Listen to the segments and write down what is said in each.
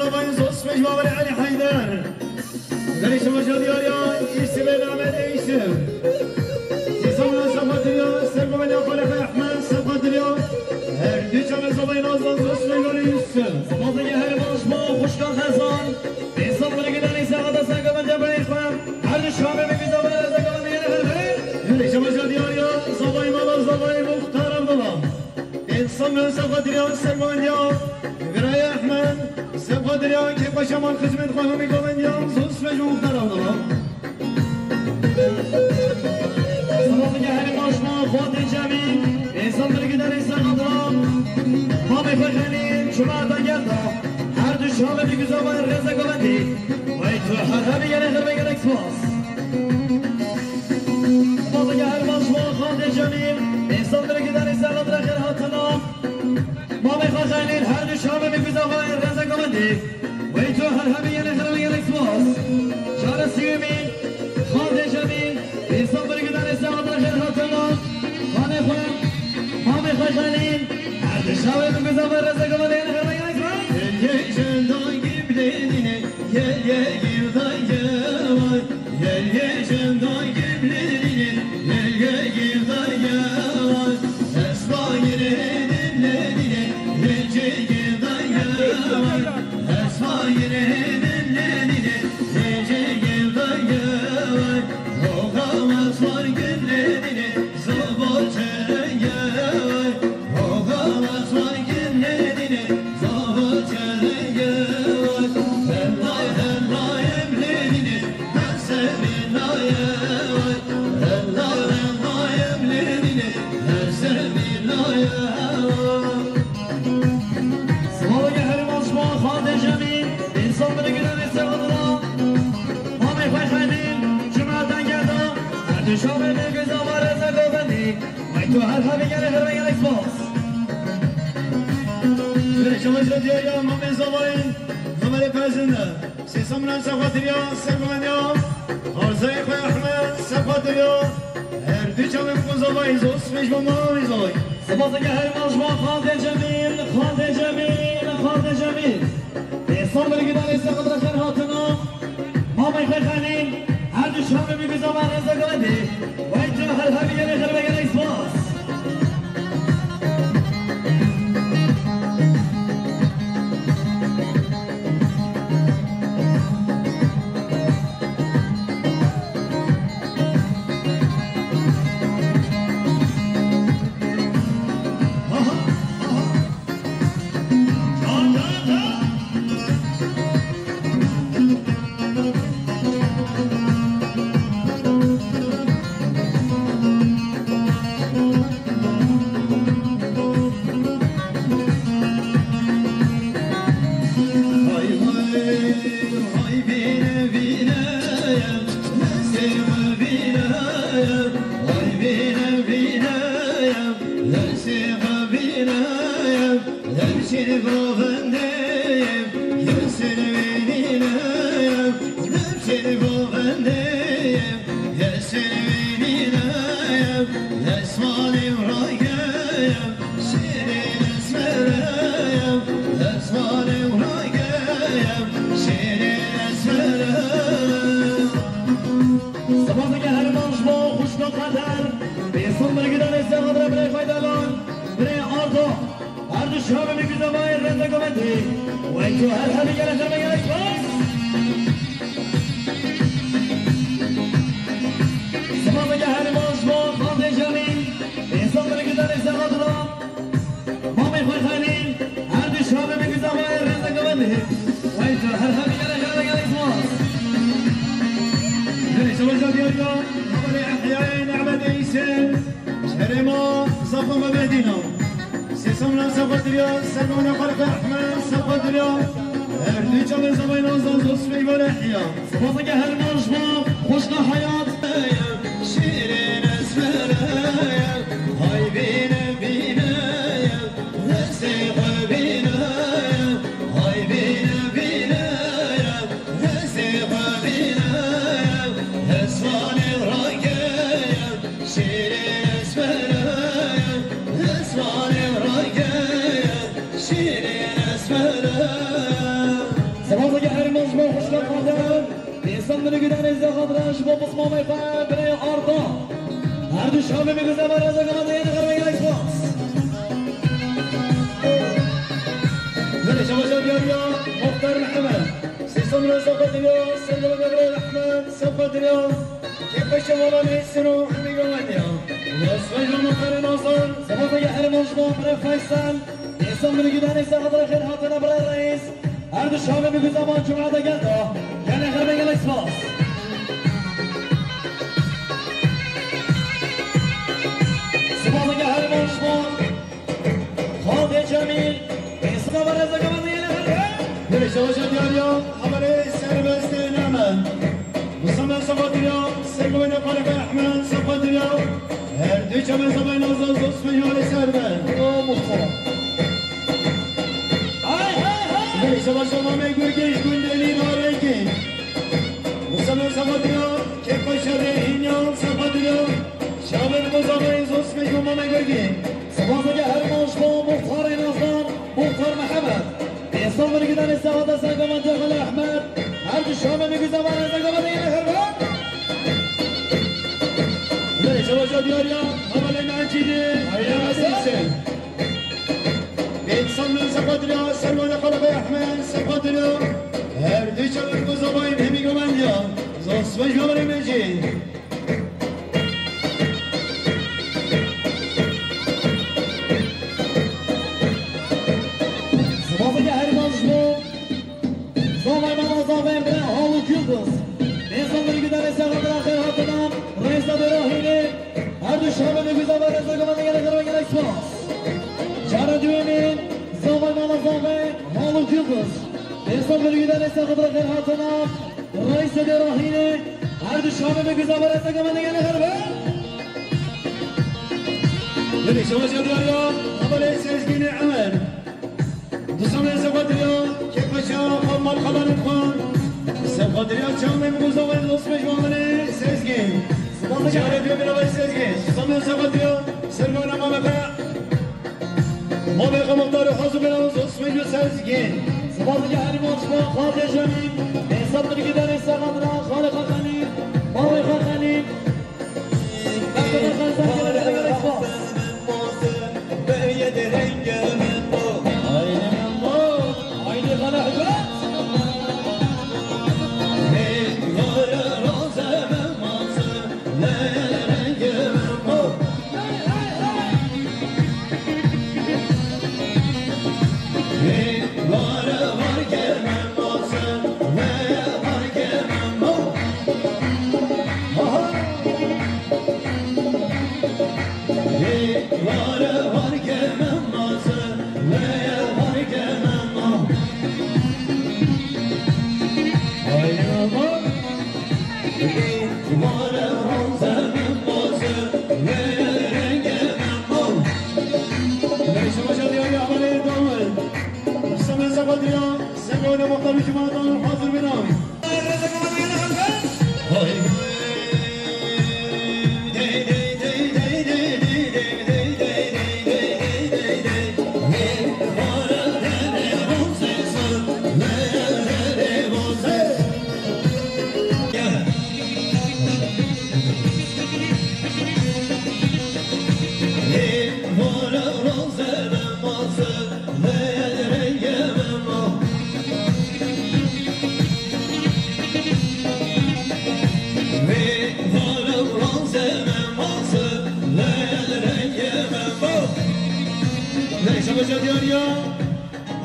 زبان زوس مجموعة علي حيدر ليش مجال يا يسمى نعمة يسمى سيسمنا سبقت اليوم سرقوا من يقول أخي أحمد سبقت اليوم هردي شمس زبان أصلا زوس مجموعة يسمى صمت يهل مشمع خوشكان خزان إنسان برگدن إنسان قد سنگ من جبر إخوان هر شامه بگی زبان رزق من دیگر هل ليش مجال يا زبان مالا زبان مختار عبدالله إنسان من سبقت اليوم سرقوا من يوم غير أحمد سبقت اليوم كيف شمال خدمة خواهم يقول من يوم زوس مجموعة مختار عبدالله صمت يهل مشمع خود جميل إنسان برگدن إنسان قدرام ما بخوی خیلی شما تا گردا هر دو شامه بگی زبان رزق من دی وی تو هر همی گره خر بگر اکسپاس صمت يهل مشمع خود جميل إنسان برگدن إنسان قدرام خیر هاتنا ما بخوی خیلی هر دو شامه بگی زبان رزق من دی وی تو هر همی گره خر بگر اکسپاس شهر سیومین خود جميل إنسان برگدن إنسان قدرام خیر هاتنا خانه خود ما بخوی خیلی شاوه بگو زبان رزق من دیگر خیر بگر اکسپاس Yeşildan giblenine Gel gevdan gevay Gel yeşildan giblenine Gel gevdan gevay Esma yine dinlenine Gel gevdan gevay Esma yine dinlenine Gel gevdan gevay Oğamaz var günlerine Zabot çelen gevay Oğamaz var günlerine Zabot çelen gevay Hellay hellay emlenine Ben sevinaya vay Hellay hellay emlenine Ben sevinaya vay صمت يهل مشمع خود جميل إنسان برگدن إنسان قدرام ما بخوی خیلی شما تا گردا هر دو شامه بگی زبان رزق من دی وی تو هر همی گره خیر بگر اکسپاس شما شد یا مامن زباین خبر پرزنده سیسمون سبقت یا سرگومن یا آرزای خوی احمد سبقت یا هر دو چمه بکن زباین زوس مجموع مامی زباین صمت يهل مشمع خود جميل خود جميل خود جميل إنسان برگدن إنسان قدرام خیر هاتنا ما بخوی خیلی هر دو شامه بگی زبان رزق من دی وی تو هر همی گره خیر بگر اکسپاس صباح يهل مشمع خوشنا قدر إنسان برگدن إنسان قدرام برای فایدالان برای آردو هر دو شامه بگی زبان رزق من دی وی تو هر همی گره خیر بگر اکسپاس صباح يهل مشمع خود جميل إنسان برگدن إنسان قدرام ما بخوی خیلی هر دو شامه بگی زبان رزق من دی وی تو هر همی گره خیر بگر اکسپاس شما شد یا خبر احیای نعمت عیسی شهر ما صفا مبهدینا سیسمون سبقت یا سرگومن خلق احمد سبقت یا هر دو چمه زباین آزان زوس میگون احیا صباح يهل مشمع خوشنا حیات شیرین اسمرایا های بینه بینایا نسیق بینایا های بینه بینایا نسیق بینایا اسفال راگایا شیرین اسمرایا اسفال راگایا شیرین اسمرایا خاطرش با بسما میفهم برای آردا هر دو شامه میگوزه بر رضا کمانده یه نخر بگیر اکسپاس زنی شباشا دیاریا مختار محمد سیستم رزا قدریا سلام ابراهیم احمد سب قدریا کیف شمالا میسرو همیگا مدیا واسفه مختار ناصر سبب یه حرمان شما برای فیصل انسان بلگیدن ایسا خاطر خیر حاطنه برای رئیس هر دو شامه میگوزه با جمعه دا گلدا یه نخر بگیر اکسپاس سبب یه حرمان شما خالد جمیل انسان بر رضا کمانده یه نخر زنی شباشا دیاریا حمله سربست نعمه مصمم سبادریا سلام نقالب احمد سبادریا هر دو چمن زبان آزاز دوست میال سربست محترم زنی شباشا مامه گرگیش گندلی نارنگی مصمم سبادریا کیف شده اینیان سبادریا شابه مزامه دوست میال مامه گرگی سبازه هرماش با مختار نازدار مختار محمد انسان بلگیدن استعاده سرگمان جغل احمد هر دو شامه میگوزه بر رزا این هرمان زنی شباشا دیاریا حمله نعجیدی حیرمسیسن انسان من سبادریا سلمان نقالب احمد سبادریا هر دو چمن مزامه همیگو مندیا زوست میال میجی سبازه هرماش با زامای من آزاوین بره حالو کیلدوز انسان بلگیدن استعاده خیر حاطنم رئیس دراهینه هر دو شامه میگوزه بر رزا یه نخر بگیر اکسپاس چرا دوینین زامای من آزاوین حالو کیلدوز انسان بلگیدن استعاده خیر حاطنم رئیس دراهینه هر دو شامه میگوزه بر رزا یه نخر بگیر زنی شباشا دیاریا حمله سزگین عمر دوستان سبادریا کیف شما خمال خلال خان سبادریا چامه میگوزه و دوست میجوانه سزگین چاره دیو بینوی سزگین دوستان سبادریا سرگان ما بخیر ما بخیر مختار خاصو بینوی دوست میجو سزگین سبازه هرماش با خالد جمیل انسان بلگیدن استعاده خالق خانیم باوی خانیم بخیر خانیم سرگان بگیر اکسپاس Haydi bana hükümet! سرگان مختار جماعتان حاضر بینام شباشا دیاریا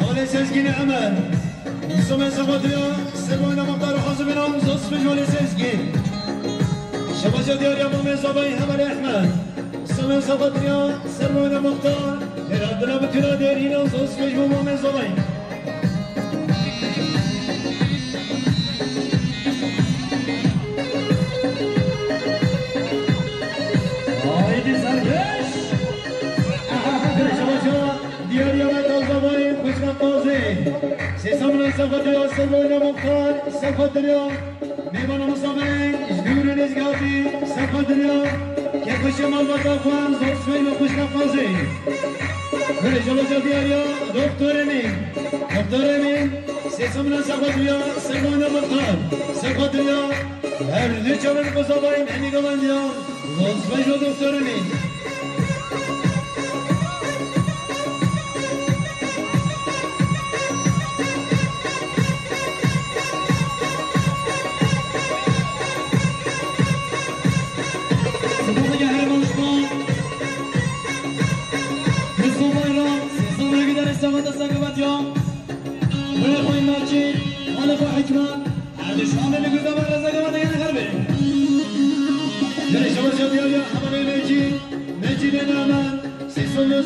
حال سزگین عمر دوستان سبادریا سرگان مختار خاص بینام زوست میجوانه سزگین شباشا دیاریا مامه زبای حمل احمد دوستان سبادریا سرگان مختار هرادنا بتنا دیرینا زوست میجوانه مامه زبای Haydi Sergeç! شباشا دیاریا و تازبای خوشگم بازی سیسامنا سبادریا سرگان مختار سبادریا میبان مصابه جدور نزگاتی سبادریا که خوش مال بطا خوان زوست میجوانه خوشگم بازی شباشا دیاریا دکتر امین سيسمنا سقطريا سيمونا مختار سقطريا هردو چمن قصابایم امی گواندیان نصفه جو دکترمی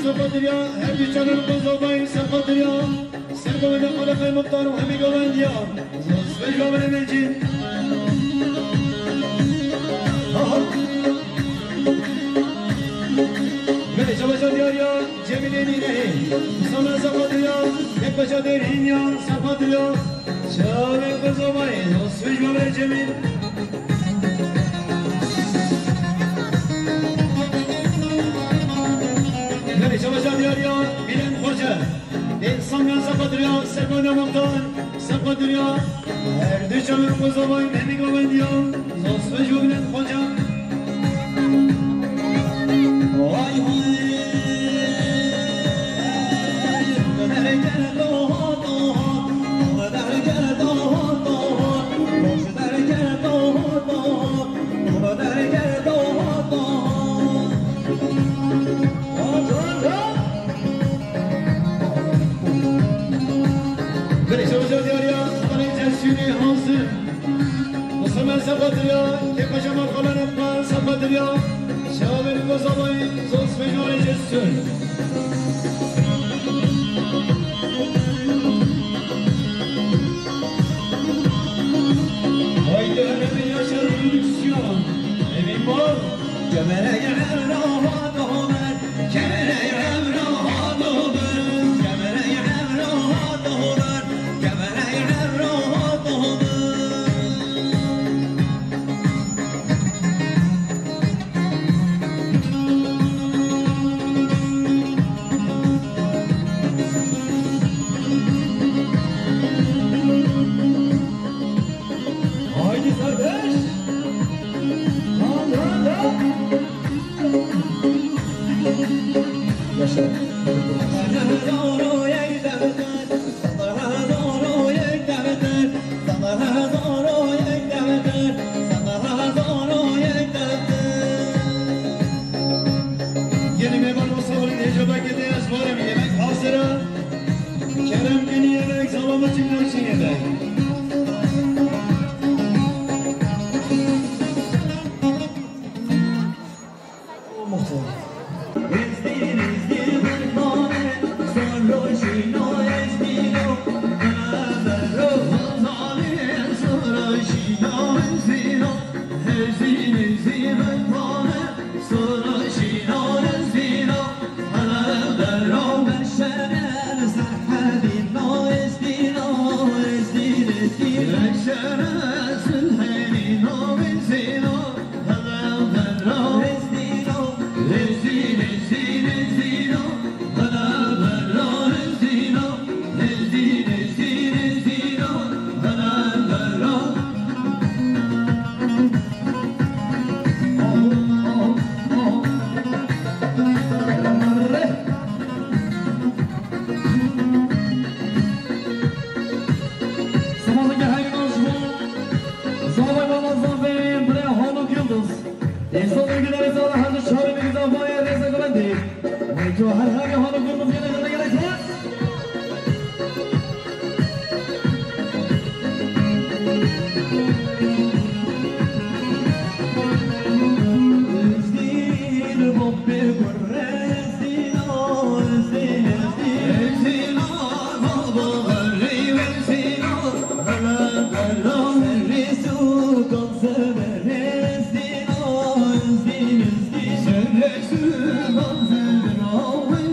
سقطريا هردو چمن قصابایم سقطريا سيمونا خلقه مختار امی گواندیان نصفه جو برمجی شباشا دیاریا جمیلینی نهی سانا سقاطریا یک بچه دیرینیا سقاطریا شابه قصابای نصفش بابر جمیل شباشا دیاریا بیلن خوشه سانا سقاطریا سرگونا مقدان سقاطریا هر دو چمن قصابای نمیگو بندیا نصفش بابر خوشه وای وای سقطريا كيف جمال خلنا نبقى سقطريا شابر القصابي زوز في جوري جسر هايدو هنبي ياشر برودكسيون امين بار كمالا يعملو هاتوهمر كمالا يعملو هاتوهمر كمالا يعملو هاتوهمر كمالا يعملو هاتوهمر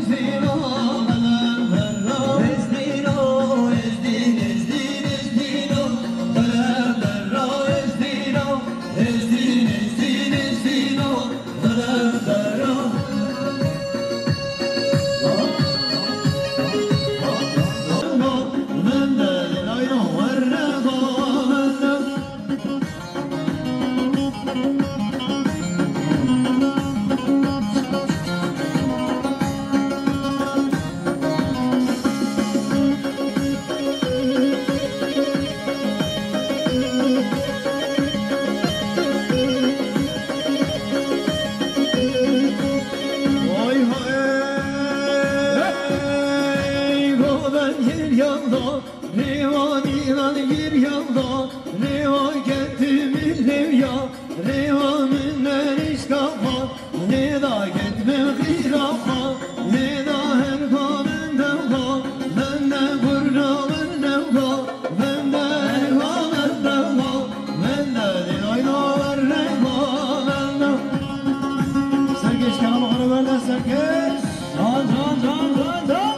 Sen dinan gir yalda Reva getimi levya Reva minner işkafa Ne da gitme girafa Ne da her kamen devla Ben de burra ben devla Ben de her kamen devla Ben de dinayna ver reva Ben de Serkeş kanama kara verden Serkeş Can can can can can.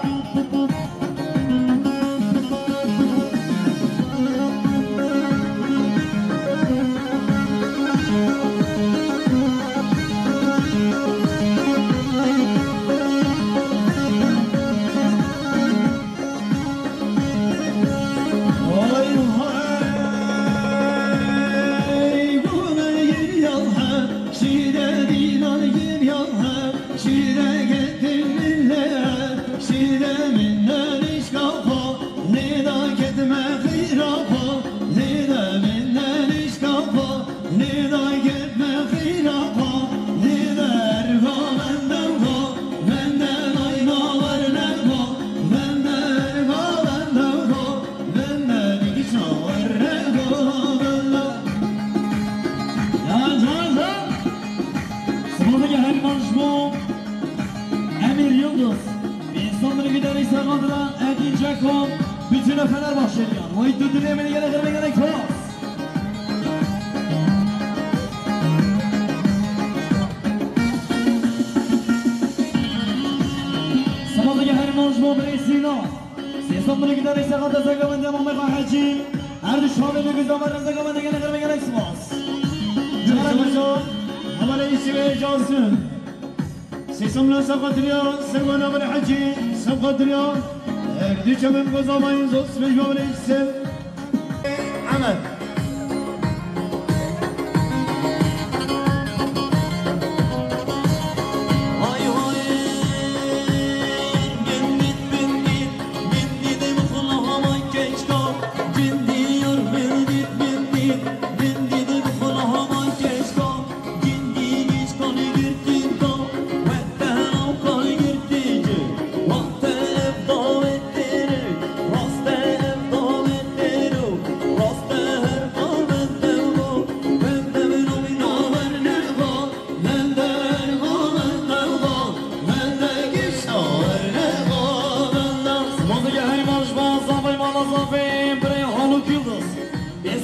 Bütün Fenerbahçeliyan, o iddia dilemeni gerek pas. Sabahdaki her manşma Breysina. Sesonları giderek sakata sakamende Mehmet Hacı. Her düşmanı bir güzel var, sakamende gerek pas. Cansu'nun Hamal İyisi ve Cansu'nun Sesimle sakatırıyor Servan Hamal Hacı sakatırıyor Erdüçe ben kozamayın Zos ve Hamal İyisi Ahmet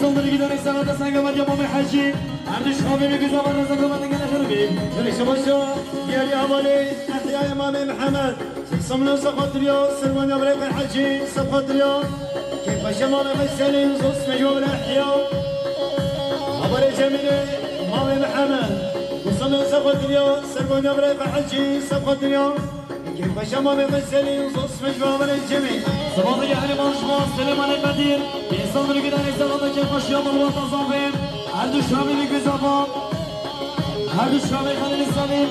İnsanları giderek sanata sangamat yapamay Hacı. Erdiş Habib'i güzel var, sangamatın gene kırbi. Yarışı başı Diğeri Havali Ahya İmam Muhammed Sesimle sakatırıyor Servan Hamal Hacı sakatırıyor Keyf başıma Selim Zos ve Hamal Ahya Hamal Cemile İmam Muhammed Sesimle sakatırıyor Servan Hamal Hacı sakatırıyor Keyf başıma Selim Zos ve Hamal Cemile Sabahdaki her manşma Süleyman Kadir. İnsanları giderek sanata keyfaşıyor Malvat Azafim. Erdiş Habib'i güzel var. Erdiş Habib'i Halil Salim.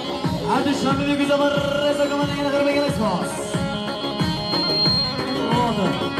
Erdiş Habib'i güzel var. Reza Kaman'ın gene kırbe gerek pas. Oldu.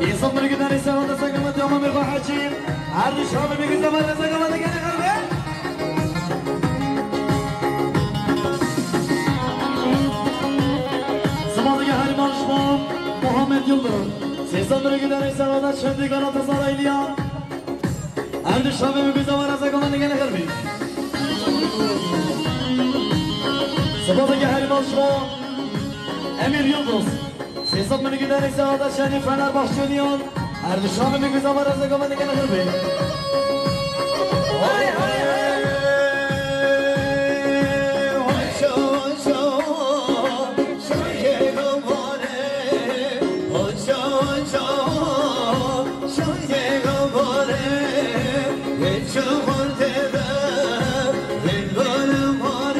İnsanları giderek sanata sangamat yapamay Hacı. Erdiş Habib'i güzel var, sangamatın gene kırbi. Sabahdaki her manşma Muhammed Yıldırım. Sesonları giderek sanata Şendik Galatasaraylıya. Erdiş Habib'i güzel var, sangamatın gene kırbi. Sabahdaki her manşma Emir Yıldız. Sesonları giderek sanata Şendik Fenerbahçeliyan. Erdiş Habib'i güzel var, sangamatın gene kırbi. Hay hay hay. Çağır tebe, dilberim var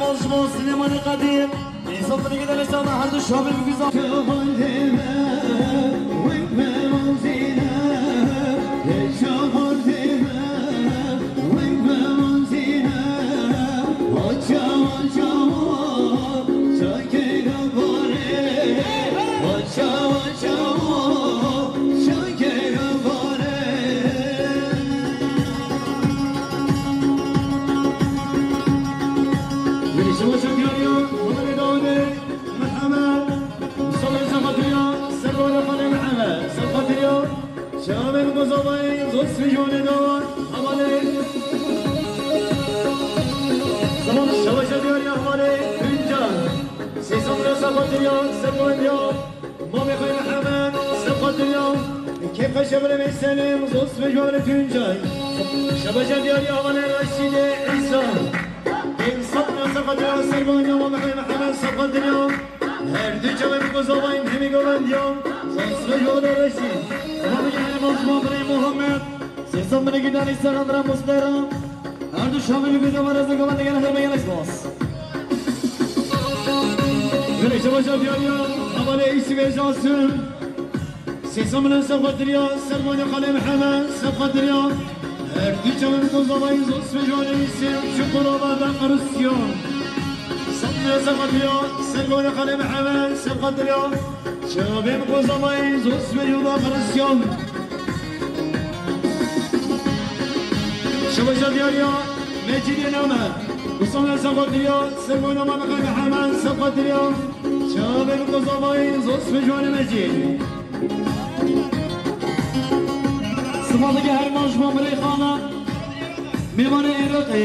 مازما سلیمان قدیم انسان دیگه در استان هر دو شامل میگذار شامل قزوين زوج سجون دور حوالي زمان الشوشة ديال يا حوالي فنجان سيسون رسقة اليوم سبوان اليوم مامي خوي محمد سقة اليوم كيف شبر السلام زوج سجون فنجان شوشة ديال يا حوالي رشيد عيسى إنسان رسقة اليوم سبوان اليوم مامي خوي محمد سقة اليوم هردو شامل قزوين همي قوان اليوم زوج سجون رشيد مازما برای محمد سیستم بنگی دانی سران را مسترم هر دو شامل بیزا و رزا گوان دیگر هر میگن اسماس Güneş başa diyor havale isi ve jasın Sesamın sabadriya sermane kalem hemen sabadriya her dükkanın kozamayız os ve jale isim şu kuralardan karısyon Samne sabadriya sermane kalem hemen sabadriya şabim kozamayız os ve yola karısyon Şabaşa diyor Mecidi name وصلنا سقطريا سرمونا ما بقى حمان سقطريا شباب القصبين زوج فجوان مجيد صفاتك هر مجموع مريخانا ميمان إيروتي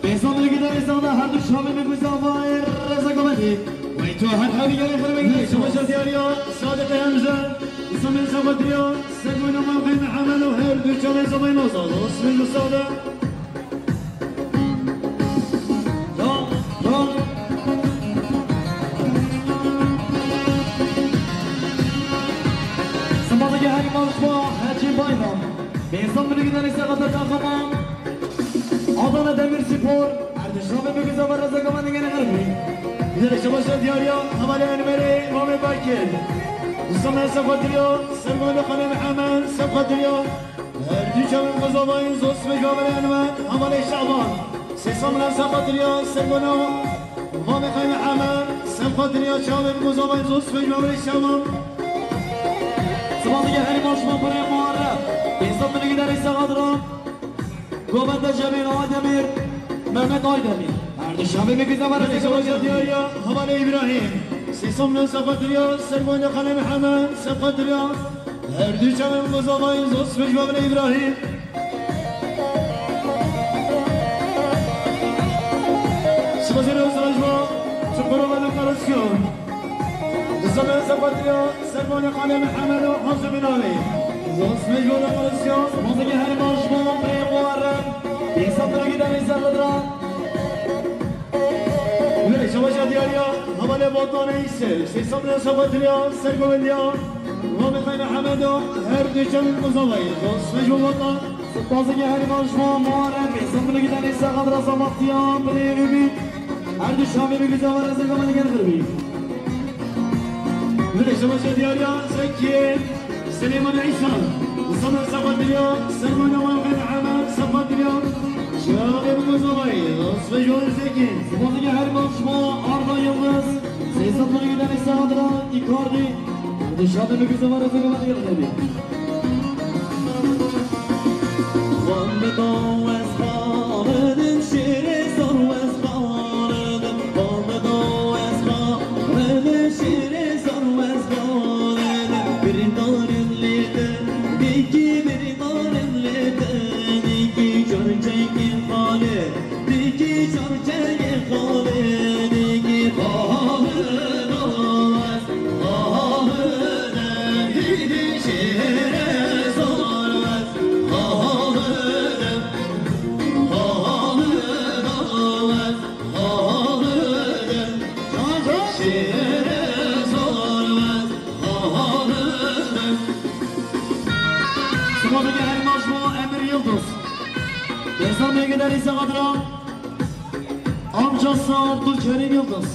بيسان القدار إستغدا هر دو شامل بقصبين رزا قمدي ويتو هر حبي قال يخرب إنجليش شباشا دياريا سادة همزة وصلنا سقطريا سرمونا ما بقى حمان وهر دو شامل زبين وصل وصل الصادة بإنسان من الجدار استغاثة تاخمان Adana Demirspor Erdişam'ı bir güzel var Rıza Kaman Dingene Harbi İleri şabaşa diyarya havale önmeri Muhammed Bakir Usamaya Sefadriya Sermane Kalem Hemen Sefadriya Erdişam'ın kozamayın Zos ve Kamele önme Havale Şaban Sesamına Sefadriya Sermane Muhammed Kalem Hemen Sefadriya Şaban kozamayın Zos ve Kamele Şaban Sıvadıki her maçman buraya muharrem İnsan beni gider istihadram Gobanda Cemil Aydemir Mehmet Aydemir Erdişam'ı bir güzel var İleri şabaşa diyarya havale İbrahim Sesamına Sefadriya Sermane Kalem Hemen Sefadriya Erdişam'ın kozamayın Zos ve Kamele İbrahim Şabaşa Özrajma Çukurova Karasyon Usamaya Sefadriya Sermane Kalem Hemen Hafzı bin Ali Zos ve Kamele Karasyon Sıvadıki her maçman buraya muharrem İnsan beni gider istihadram İleri şabaşa diyarya havale Botane ise Sesamına Sefadriya Sergovelya Muhammed Kayna Hamedo her düşemin kuzamayı Zos ve Kamele Sıvadıki her maçman muharrem İnsan beni gider istihadram Zamattiyan buraya ümit Erdişam'ı bir güzel var Rıza Kaman Dingene Harbi Güneş başa diyarya Zeki Süleyman İsa Usamaya Sefadriya Sermane Muhammed Hamed Sefadriya Şahı Kuzamayı Zos ve Zeki Sıvadıki her maçma Arda Yıldız Seysan beni gider istihadram Icardi Erdişam'ı bir güzel var Rıza Kaman Dingene Harbi Sıvadıki her maçma Emir Yıldız İnsan bir gider ise kadra Amcası Abdülkerim Yıldız.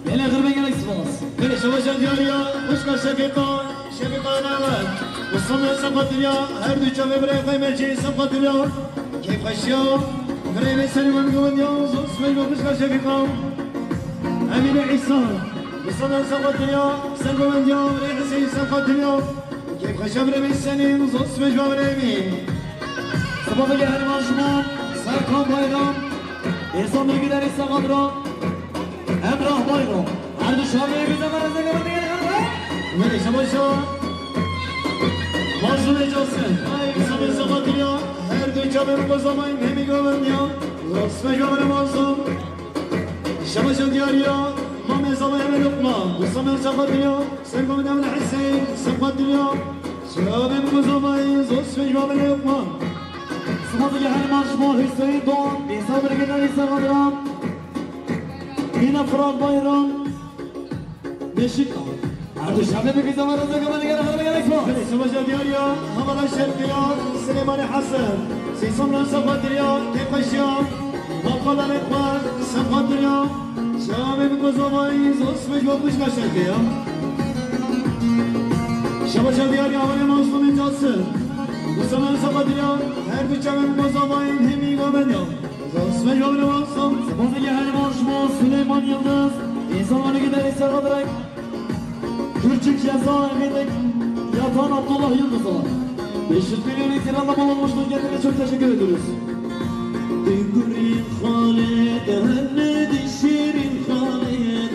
Gele kırma gele ispas. Gel şavaşa diyarya, hoşka şefika navet. Musamma sapatırya, her düçe ve bre kıymerci sapatırya. Keyf kaşya, greyve seriman gıvandya, zosmel ve hoşka şefika. Emine İsa, musamma sapatırya, sen gıvandya, bre hüseyin sapatırya. Keyf kaşya bre senin, zosmel ve bre mi. Sabahı gelen başman, Serkan Bayram. İnsan bilgiler İsa Kadra. Emrah Bayram. Her dışarıya güzel arasında görüntü gelen Gel şavaşa. Mazlum ecasın. Musamma sapatırya, her düçe ve bu zaman hemi gıvandya. Zosmel ve bre mazlum. شباشا دياريا ما مزاوي من لقمة وصمم سقطيا سلموا من الحسين سقطيا شباب مزاوي زوج في جواب لقمة Sabahı gelen başman Hüseyin Doğan. İnsan bilgiler İsa Kadra. Yine Fırat Bayram. Beşiktaş. Her dışarıya güzel arasında görüntü gelen ispas. شباشا دياريا هملا شرقيا سليمان حسن سيصمنا سقطيا كيف خشيا بقلا نقبل سقطيا شباب مزاوي زوج في جواب شرقيا شباشا دياريا ولي مظلوم جاسر وصمم سقطيا her bütçemin bozamayın hemi gömeniyor Zosme yolunu olsun Sabahı gelen başman Süleyman Yıldız. İnsan bilgiler İsa Kadra. Küçük cezaevindeki yatan Abdullah Yıldız'a 500 milyon itirazla bulunmuştur. Kendine çok teşekkür ediyoruz. Degrin Khaled hernedi şirin Khaled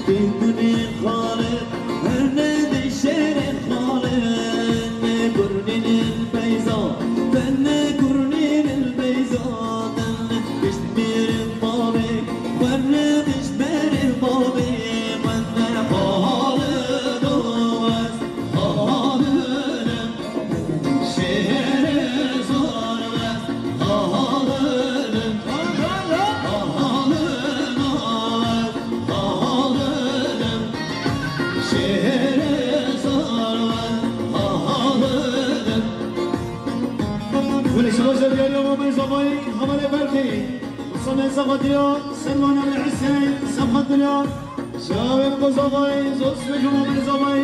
Degrin Khaled hernedi şirin Khaled Gurninin beyza Benne gurninin beyza Bişmirin babi Benne bişmirin babi Benne Khaled oğaz Khaled şehre zorvaz Khaled شباشا دياريا ما مزاوي هملا بركي وصمم سقطيا سلمان الحسين سقطيا شباب مزاوي زوج في جواب مزاوي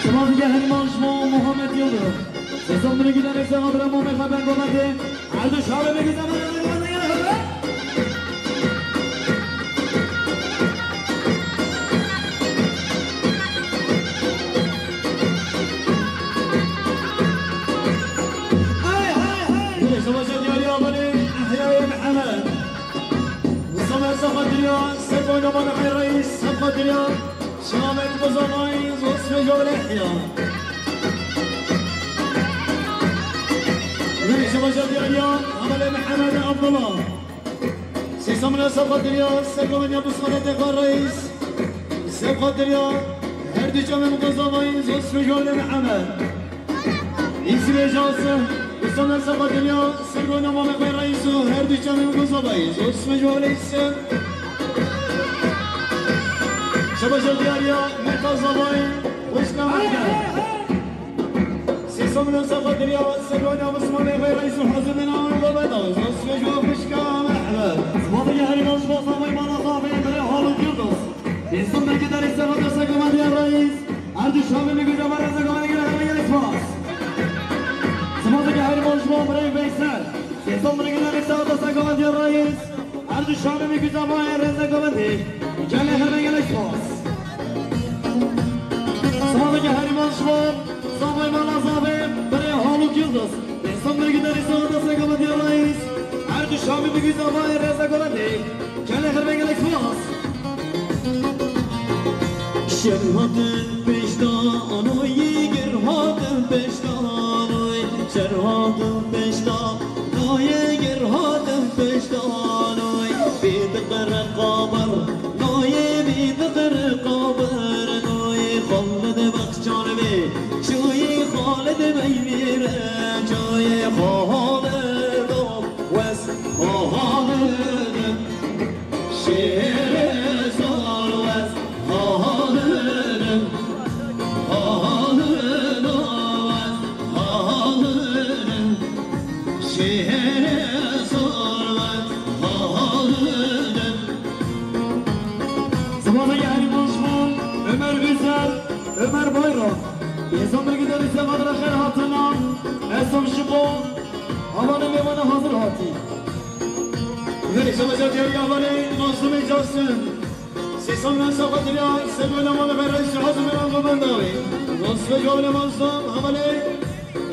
Sabahı gelen başman Muhammed Yıldız. İnsan bilgiler İsa Kadra. Muhammed Haber Gomedi. Her dışarıya güzel arasında görüntü gelen شباشا دياريا بني احياء محمد وصمم سقطيا سلمان مالك الرئيس سقطيا شامل بزماي زوج في جواب الاحياء شباشا دياريا عمل محمد عبد الله سيسمنا سقطيا سلمان ابو صالح الرئيس سقطيا هردي شامل بزماي زوج في جواب محمد اسم جاسم وصلنا سقطيا سلمان مالك الرئيس هردي شامل بزماي زوج في جواب الاسم شباشا دياريا مركز زماي وشنا مكان سيسمنا سقطيا سلمان مسلمان غير رئيس حزبنا وبدا زوج في جواب وشكا احمد Sabahı gelen başman Sabay Manasaf Emre Halık Yıldız. İnsan bilgiler İsa Kadra. Sekreter Reis. Her dışarıya güzel arasında görüntü gelen ispas. Sabahı gelen başman Brey Veysel. İnsan bilgiler İsa Kadra. Sekreter Reis. Her dışarıya güzel arasında görüntü gelen ispas. Sabahı gelen başman Sabay Manasaf Emre Halık Yıldız. İnsan bilgiler İsa Kadra. Sekreter Reis. Her dışarıya güzel arasında görüntü gelen ispas. Şerhatın peştanoy girhatın peştanoy Şerhatın peştanoy girhatın peştanoy Bidqir qabr noy bidqir qabr noy Khalid bakçan be şoy Khalid beymire şoy Khalid was Khalid şehre zor was Khalid Ömer Bayram İnsan bir gider ise kadar her hatına Esam Şibo Havanı mevana hazır hati Veli Şamaca diyor ya vali mazlum icazsın Sesamdan sakatır ya Sevmele malı ve reis hazım ilan kubandavi Dost ve cavle mazlum havali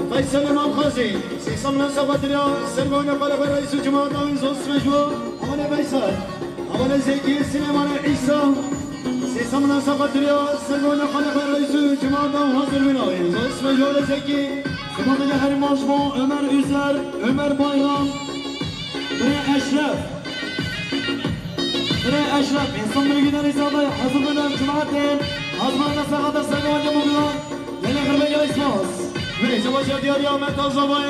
Faysal İmam Khazi Sesamdan sakatır ya Sevmele malı ve reis cumadavi Dost ve cavle havali Faysal Havali Zeki Süleyman İsa Sesamdan sakatır ya Sevmele malı ve reis cumadavi hazır binavi Dost ve cavle Zeki Sımadıca her mazlum Ömer Üzer Ömer Bayram Buraya Eşref Buraya Eşref İnsan bir gider ise hazırlanan Cumhuriyet'in Azmanına sakatır Sevmele Muglan Yine kırmaya gel ismaz Veli Şamaca diyor ya Ahmet Azabay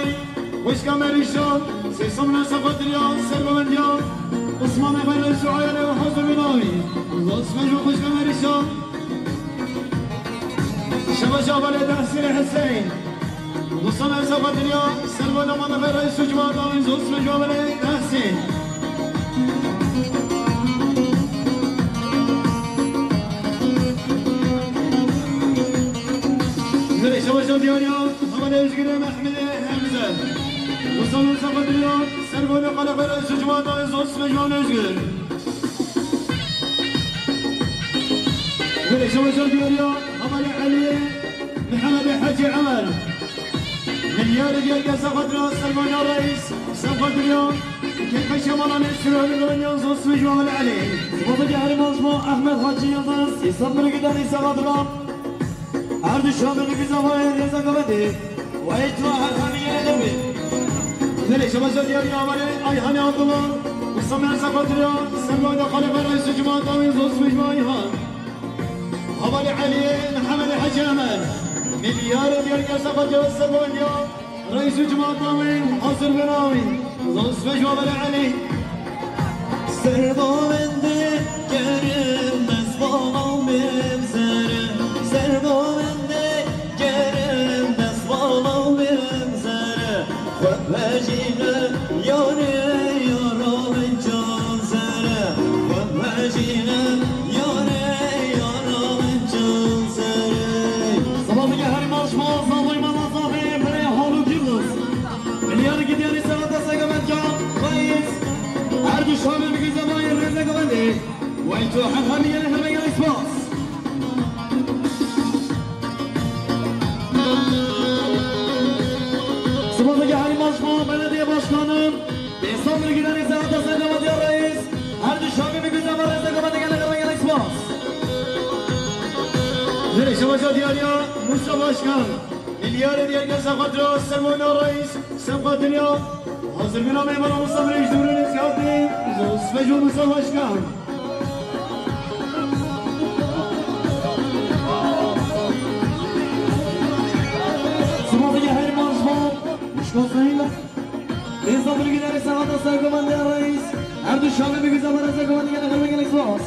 Hoşka Merişan Sesamdan sakatır ya Sevmele ya Osman Efendi Suayane ve hazır binavi Dost ve cavle Hoşka Merişan Şamaca havali Tahsin Hüseyin Dostan Erzaba Dünya, Servan Aman ve Reis Cuma Dağın Zots ve Cumali Tahsin. Veli Şamaca diyor ya, Hamale Özgür'e Mehmet'e Hemze. Dostan Erzaba Dünya, Servan Aman ve Reis Cuma Dağın Zots ve Cumali Özgür. Veli Şamaca diyor ya, Hamale Ali Muhammed Hacı Amal. مليار ديال كاس قدرا سلمان الرئيس سقدرا كيف شمال نسر الغنيان زوس مجمع عليه Sımadıca her mazlum Ahmet Hacı Yıldız İnsan bir gider ise kadra Erdi Şamil'i güzel hayır yazan kabedi Ve itva her hamiye edemi Veli Şamaca diyor ya vali Ayhani Abdullah Musammer Sakadra Selmane Khalife Reis Cuma Dağın Zos Mecma Ayhan Havali Ali Muhammed Hacı Emel Milyar diyor ki Sakadra Selmane Reis Cuma Dağın Hazır Benavi Zos Mecma Ali Servavende görünmez bağlam benzeri Servavende görünmez bağlam benzeri Vehvecine yâre yaralın canzere Vehvecine yâre yaralın canzere Sımadıca her mazlum Zalıyman Azabi Bire Haluk Yıldız Milyar gidiyor ise kadar Segamet Can Reis Erdi Şamil bir güzel hayır yazan kabedi Ve itva her hamiye edemi ismaz Sımadıca her mazlum Belediye Başkanı İnsan bir gider ise kadar Segamet Can Reis Erdi Şamil bir güzel hayır yazan kabedi Gel ismaz Veli Şamaca diyor ya Musa Başkan Milyar diyor ki Sakadra Selmane Reis Sakadra Hazır bir amel bana Musa Bey Cumhuriyet geldi Zos ve Cumhuriyet Musa Başkan Sımadıca her mazlum Müşkosayla İnsan bir gider ise kadar Segamet Can Reis Erdi Şamil bir güzel hayır yazan kabedi Gel ismaz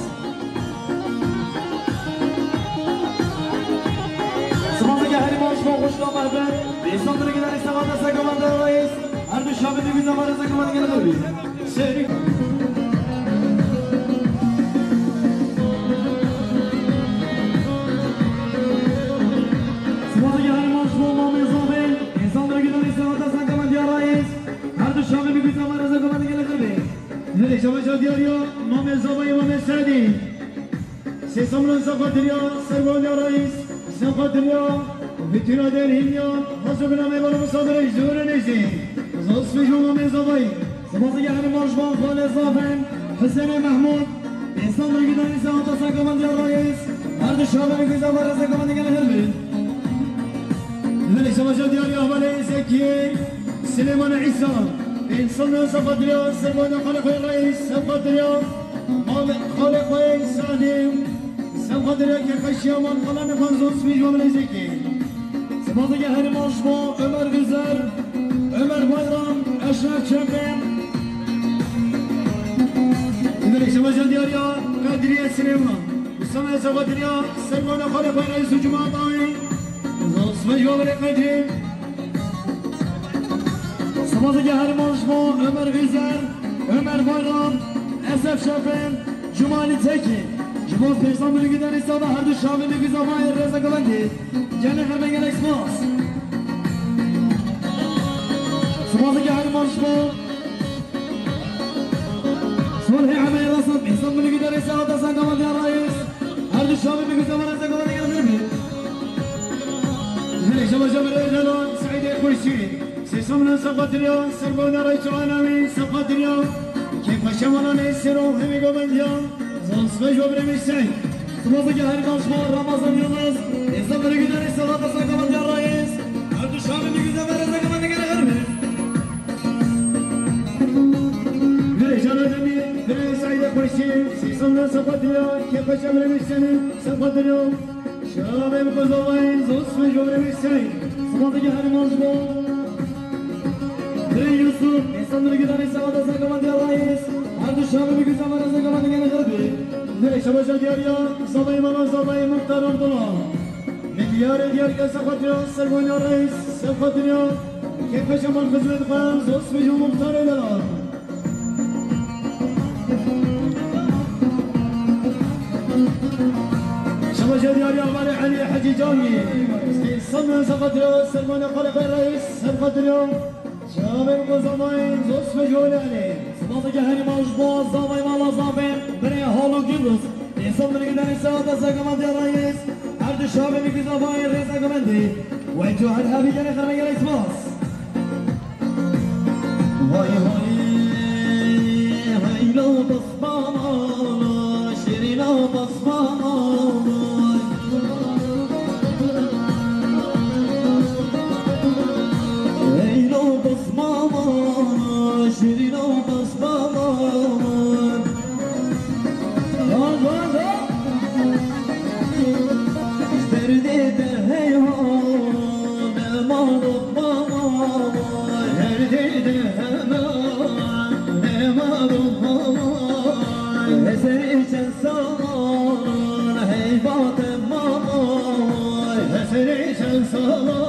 Sımadıca her mazlum hoşlan merhaba İnsan bir gider ise kadar Segamet Can Reis Erdi Şamil bir güzel hayır yazan kabedi Gel Seri Sımadıca her mazlum Mami Zabil İnsan bir gider ise kadar Segamet Can Reis Erdi Şamil bir güzel hayır yazan kabedi Gel Veli Şamaca diyor ya Mehmet Zabayı Mehmet Sadi Sesamran Sakadra Servan Reis Sakadra bütün aderin ya Hazır bir amel bana Musa Bey Cumhuriyet Zos ve Cumhuriyet Zabayı Sımadıca her mazlum Kale Zafen Hüseyin Mahmud İnsan bir gider ise kadar Segamet Can Reis Erdi Şamil bir güzel hayır yazan kabedi Gel Veli Şamaca diyor ya Veli Zeki Süleyman İsa İnsanlar Sakadra Servan Khalife Reis Sakadra Khalife Salim Sakadra Kerkaş Yaman Kalan Efan Zos ve Cumhuriyet Zeki Sımadıca her mazlum Ömer Güzel Ömer Bayram Eşref Çemben Veli Şamaca diyor ya Kadriye Süleyman Musammer Sakadra Servan Khalife Reis Cuma Dağın Zos ve Cumhuriyet Kadri Sımadıca her mazlum Ömer Güzel Ömer Bayram Esef Şefen Cumali Tekin شما پیشان بلگی داری ساده هر دو شامی بگی زمانی رزا گوندی جنه خرمه گل اکسماس سمازه که هر مال شما سمال هی همه راسم پیشان بلگی داری ساده سان گوندی رئیس هر دو شامی بگی زمانی رزا گوندی گل خرمی ملك شباب جبل الهلال سعيد الخرشي سيسمنا صفقة اليوم سرقونا رئيس عناوين صفقة اليوم كيف شمالنا يسيروا هم يقومون اليوم زوز فجوا برمي السعيد سمازه که هر مال شما رمضان یونس پیشان بلگی داری ساده سان گوندی رئیس هر دو شامی بگی زمانی رزا گوندی گل خرمی ملك جانا جميل برمي سعيد الخرشي سيسمنا صفقة اليوم كيف شمالنا يسيروا صفقة اليوم شباب القزوين زوز فجوا برمي السعيد سمازه که هر مال شما بری یوسف پیشان بلگی داری ساده سان گوندی رئیس هر دو شامی بگی زمانی رزا گوندی گل خرمی ملك شباب دياريا صبي ماما صبي مختار عبد الله مليار ديال صفقة اليوم سرقونا الرئيس صفقة اليوم كيف شمال خزمة خام زوز فجوا مختار الهلال شباب دياريا مالي علي حجي جامي صمم صفقة اليوم سرقونا خلق الرئيس صفقة اليوم شباب القزوين زوز فجوا عليه سمازه که هر مال شما زمانی مال زمین بری حالو گیروس پیشان بلگی داری ساده سان گوندی رئیس هر دو شامی بگی زمانی رزا گوندی و تو هر همی جنه خرمه گل اکسماس Vay vay haylo basmama şirina basmama haylo basmama şirina basmama derde de heyhan eman mama derde de Eserişen sana heybatım mamay Eserişen sana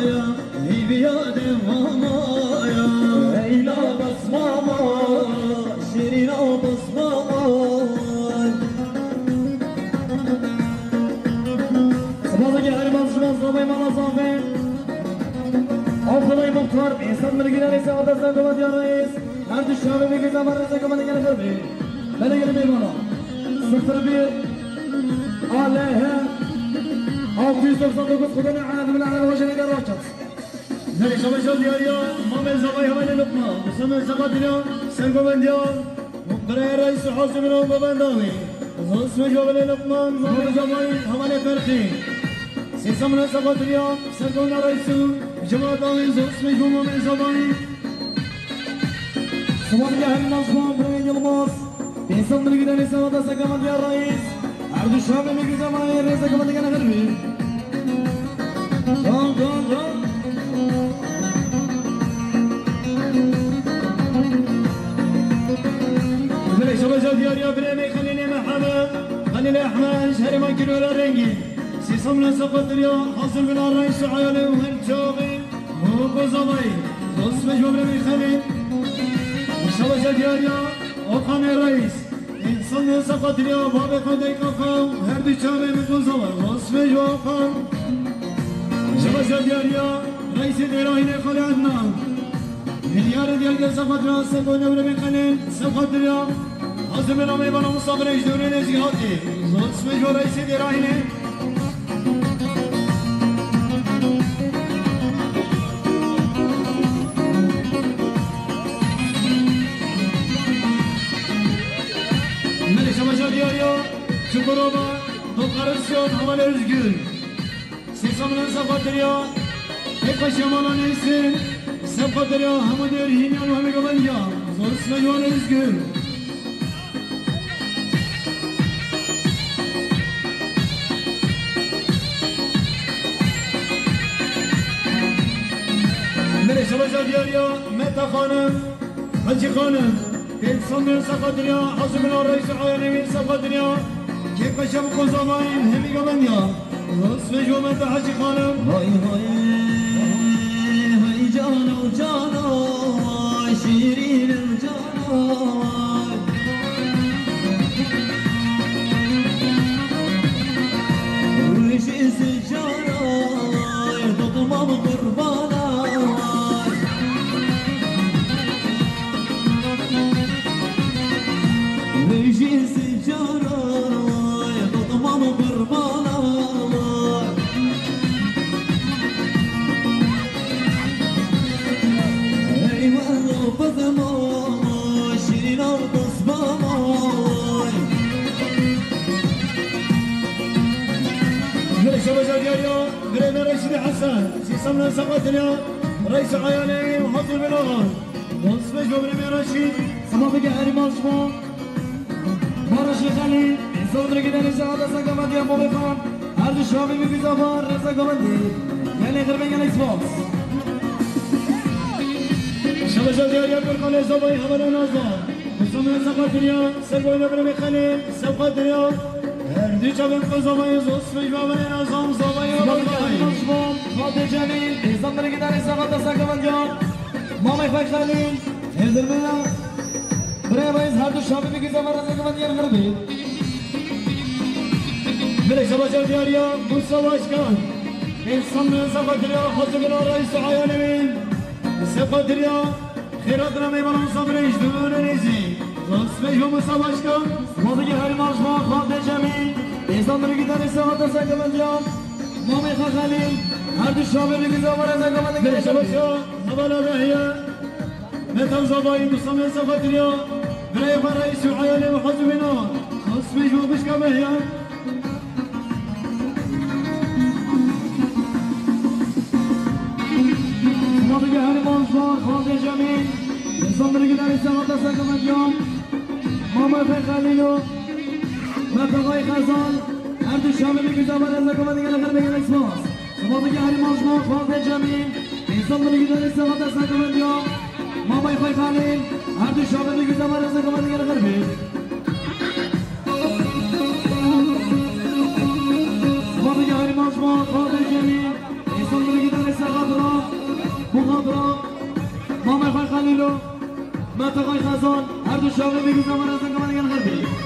ya hibiyadem mamaya Leyla basmama şirina basmamay سمازه که هر مال شما زمانی مال زمین آفرای مختار پیشان بلگی داری ساده سان گوندی رئیس هر دو شامی بگی زمانی رزا گوندی گل خرمی بله گل میمانا 01 علیه 699 خدا نعاد من على وجه نقر راكت ملك شباب دياريا مامل زباي همان لقمة مسمى صفقة اليوم سرقونا اليوم برای رئیس حاضر منهم ببنداوي زوز فجوا برمي لقمة مامل زباي همان فرخي سيسمنا صفقة اليوم سرقونا رئيس جماعة داوي زوز فجوا مامل زباي سمازه که هر مال شما بری یلماس پیشان بلگی داری ساده سان گوندی رئیس هر دو شامی بگی زمانی رزا گوندی گل خرمی جان جان جان ملك شباب دياريا برمي خليني محمد خليني احمد شهر ما كيلو الرنجي سيسمنا صفقة اليوم حاصل من الرئيس عيالي وهالجوبي هو زباي زوز فجوا برمي خليل شباب دياريا وقام الرئيس إنسان صفقة اليوم بابي خديك قام هردي شامي من زباي زوز فجوا قام شباب دياريا رئيس الإيراني خلي عدنان مليار ديال صفقة اليوم سرقونا برمي خليل صفقة اليوم حاصل من رمي بنا مصابر يجدوني نزيهاتي زوز فجوا رئيس الإيراني دياريا شكروبا دوقارسيون همان özgür سيسامنا سفادريا هيك شمالا نيسين سفادريا همدير هينيان وهمي قبنجا زوز مجوان özgür ملك شباشا دياريا متا خانم حجي خانم İnsanların safa dünya, hazır bin arayışı ayarlayın safa dünya. Kek ve şabuk o zamayın, hemi gömen ya. Rus ve jomete hacı hanım. Vay vay vay cano cano vay şirinim cano vay شباب دياليو برينا رشيد حسن سيسمنا سقطنا رئيس عيالي وحضر بلغان وصفش ببرينا رشيد صبابك هاري مالشمو بارشي خليل إنسان درقيدا نشاهد ساقا مديا موبخان هردو شابي بكزافار رسا قمندي يعني غربين يعني اكسبوكس شباب دياليو برقان الزباي حمل نازان سيسمنا سقطنا سرقونا برينا خليل سقطنا هردو شابي بكزافار وصفش ببرينا نازان زباي صبابك هاري مالشمو خاطر جميل إنسان درقيدا نشاهد ساقا مديا مامي خاي خليل هردو منا برای باید هر دو شابی بگیزم رزق من یه غربی ملك شباب دياليا موسى واشكان انسان من سقطريا حسبنا رئيس عيالمين سقطريا خيراتنا ميمون صبريش دون نيزي نصفش موسى واشكان موضوعی هری ماشما خاطر جمیل انسان درگیدن ساعت ساعت من جام مامی خالیل هر دو شابی بگیزم رزق من ملك شباب هبلا بهيا متى زباين بصمم سقطريا برای رئيس عيالي وحسبنا نصفش وبشكا بهيا موضوعی هری ماشما خاطر جمیل انسان درگیدن ساعت ساعت من جام مامی خالیلو متقای خزان هر دو شابی بگیزم رزق من یه غربی اکسپاس موضوعی هری ماشما خاطر جمیل انسان درگیدن ساعت ساعت من جام مامای خای خانیم هر دو شابه میگوزم رزق من دیگر غربی صبابی هری ماشما خاطر جمیل انسان درگیدن ساعت را مخاطرا مامای خای خانیلو متقای خزان هر دو شابه میگوزم رزق من دیگر غربی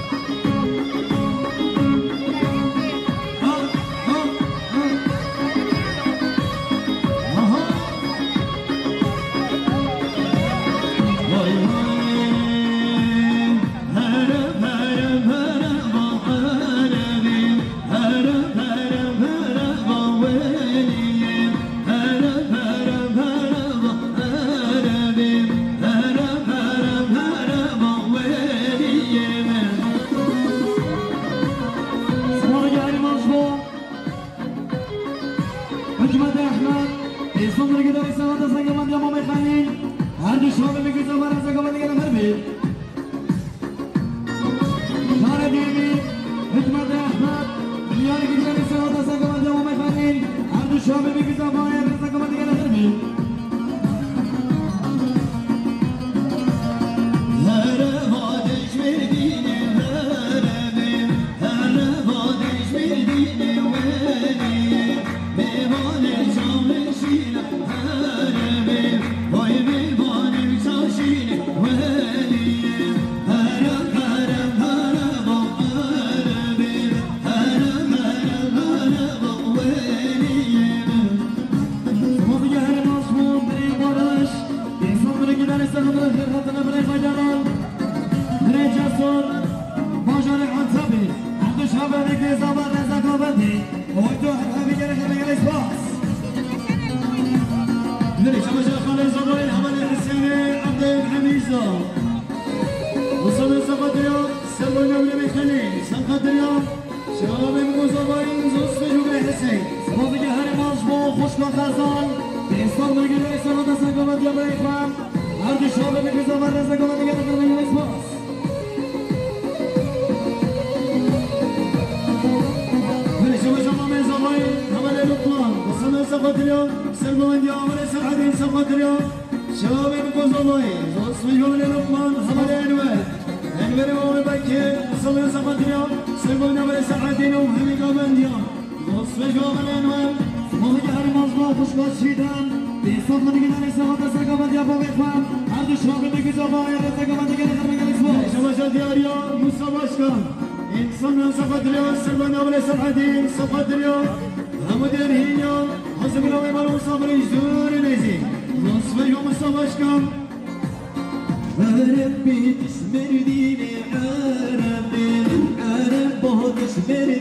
Hey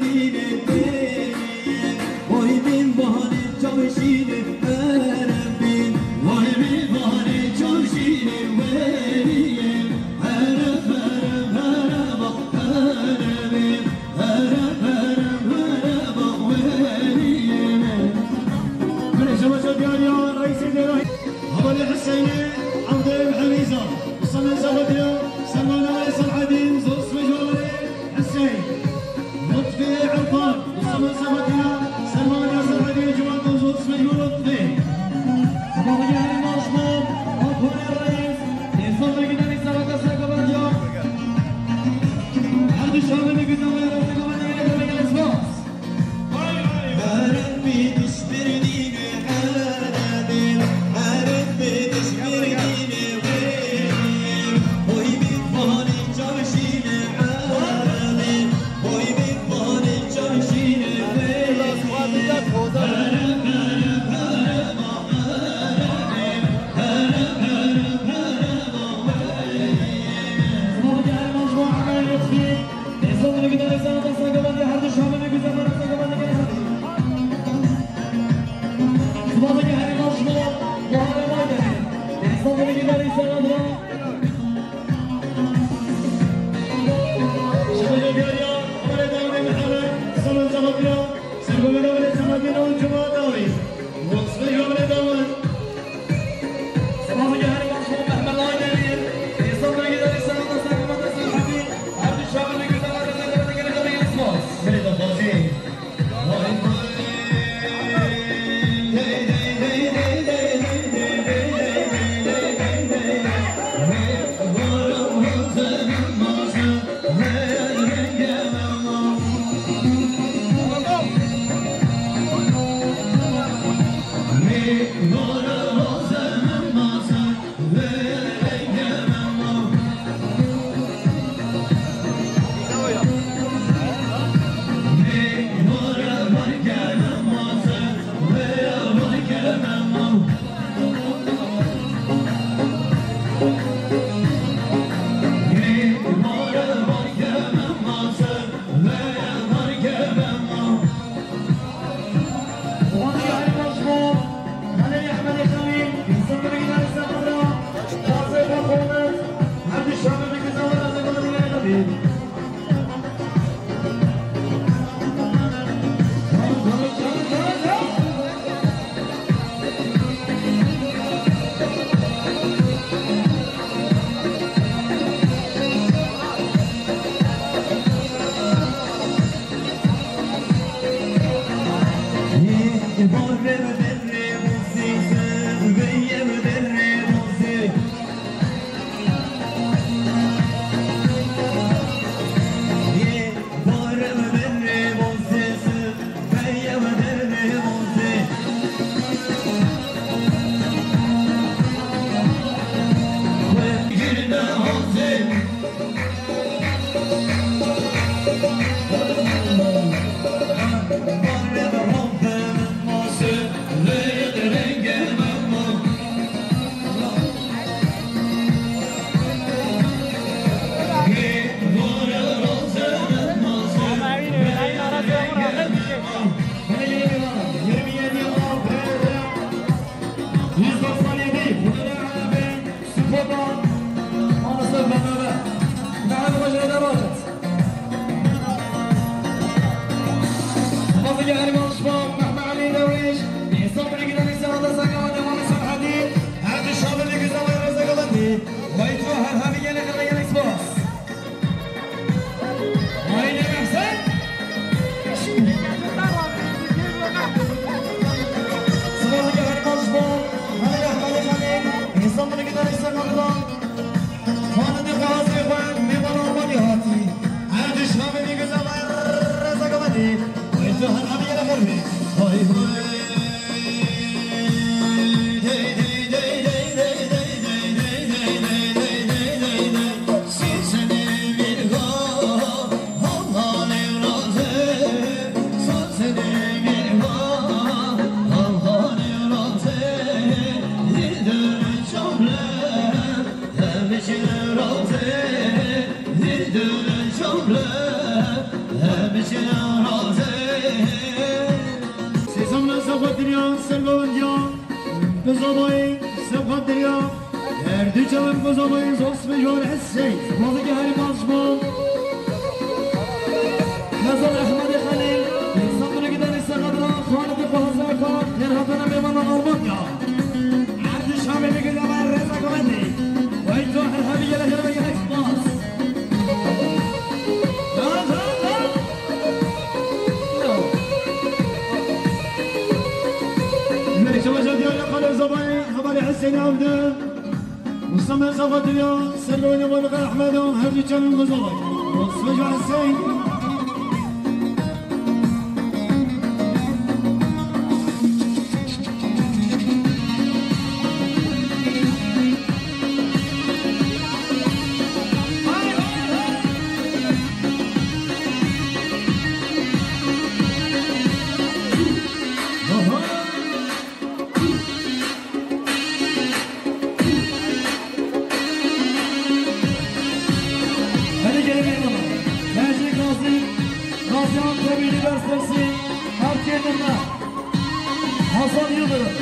Hasan Yıldırım.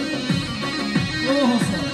Yolu Hasan.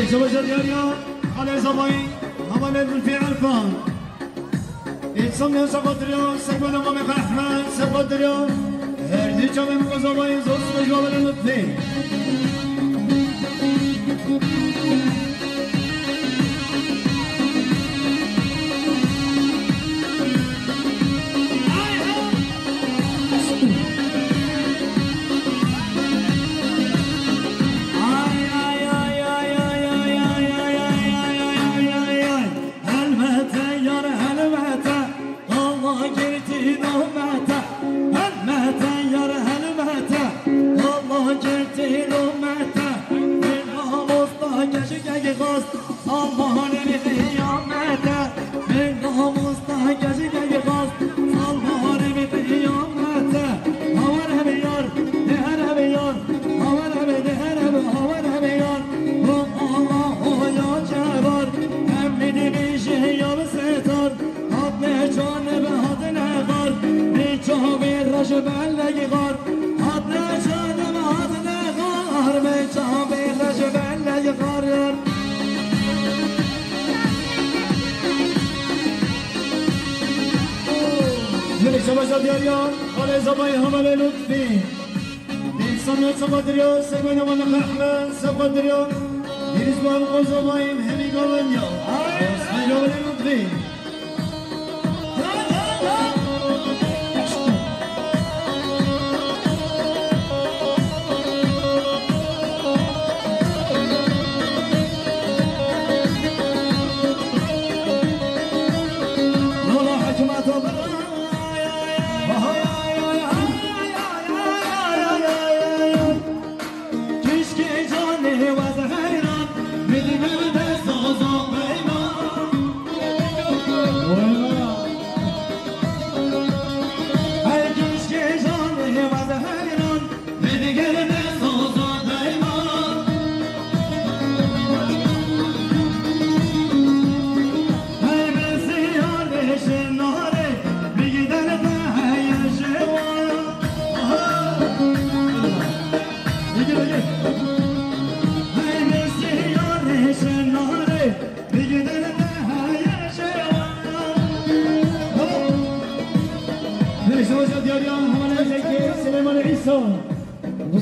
ليش وجد يا على زباين هما في عرفان يتصمم سقط اليوم سقط أمامي أحمد سقط اليوم هردي جامي مقصباين زوج مجوال المطفي شباب دياريان على زباين هم على لطفي بيصنع سقدريو سبنا ولا أحمد سقدريو يرزقهم قزباين هني قوانيا اسمه جوال لطفي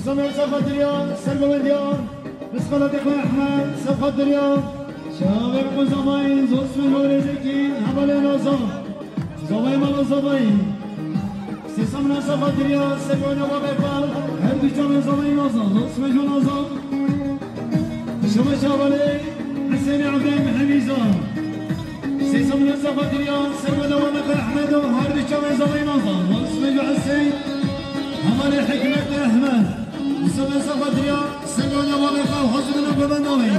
مصمم صفات اليوم سلموا اليوم مسقطة إخوة أحمد صفات اليوم شباب قزمين زوج من ولدكين هبل نظام زوين مال زوين سيسمنا صفات اليوم سلموا نبغى بفال هل بيجون زوين نظام زوج من نظام شباب شبابي حسين عبدين حميزان سيسمنا صفات اليوم سلموا نبغى أحمد وهل بيجون زوين نظام زوج من حسين همان حكمة أحمد وسبع صفدريا سبعنا وبقى وحزبنا ببنوي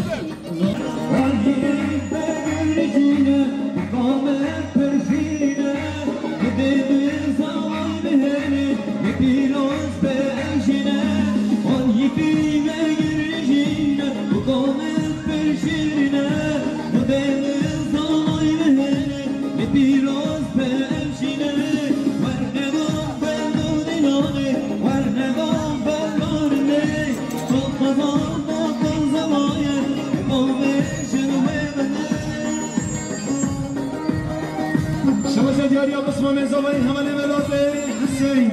دياريا بسمة من زوين هم اللي ملوطي حسين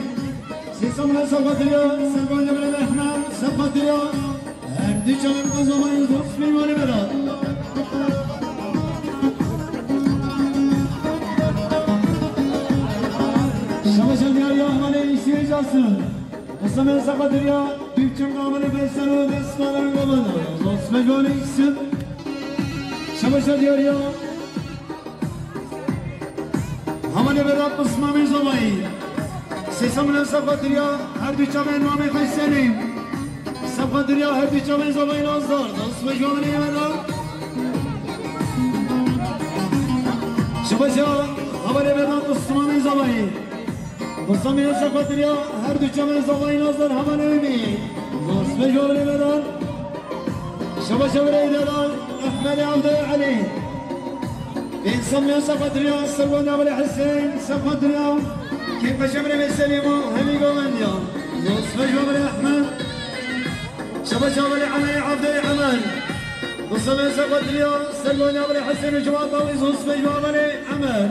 سيسمنا صفدريا سبعنا من الأحمد صفدريا هردي جميل بزوين بسمي ولي ملوط شباشا دياريا هم اللي يسير جاسم بسمة صفدريا بيبتم قامل بسنو بسمة لنقبنا بسمي جولي يسم شباشا دياريا همانه برات بسمامی زمایی سیسمون صفات دریا هر دو چمن نامی خیسنیم صفات دریا هر دو چمن زمایی نازدار دوست بجوانی برات شباشا همانه برات بسمامی زمایی بسمامی صفات دریا هر دو چمن زمایی نازدار همانه بی دوست بجوانی برات شباشا برای دلال احمد عبد علی بنسمي صفات اليوم سلوانا ولا حسين صفات اليوم كيف شمري من سليمو هني قوانيا نصف جمري احمد شبا شمري علي عبد عمل وصمن سقط اليوم سلمان أبو حسين وجمال طاوي زوز مجموعة بني عمر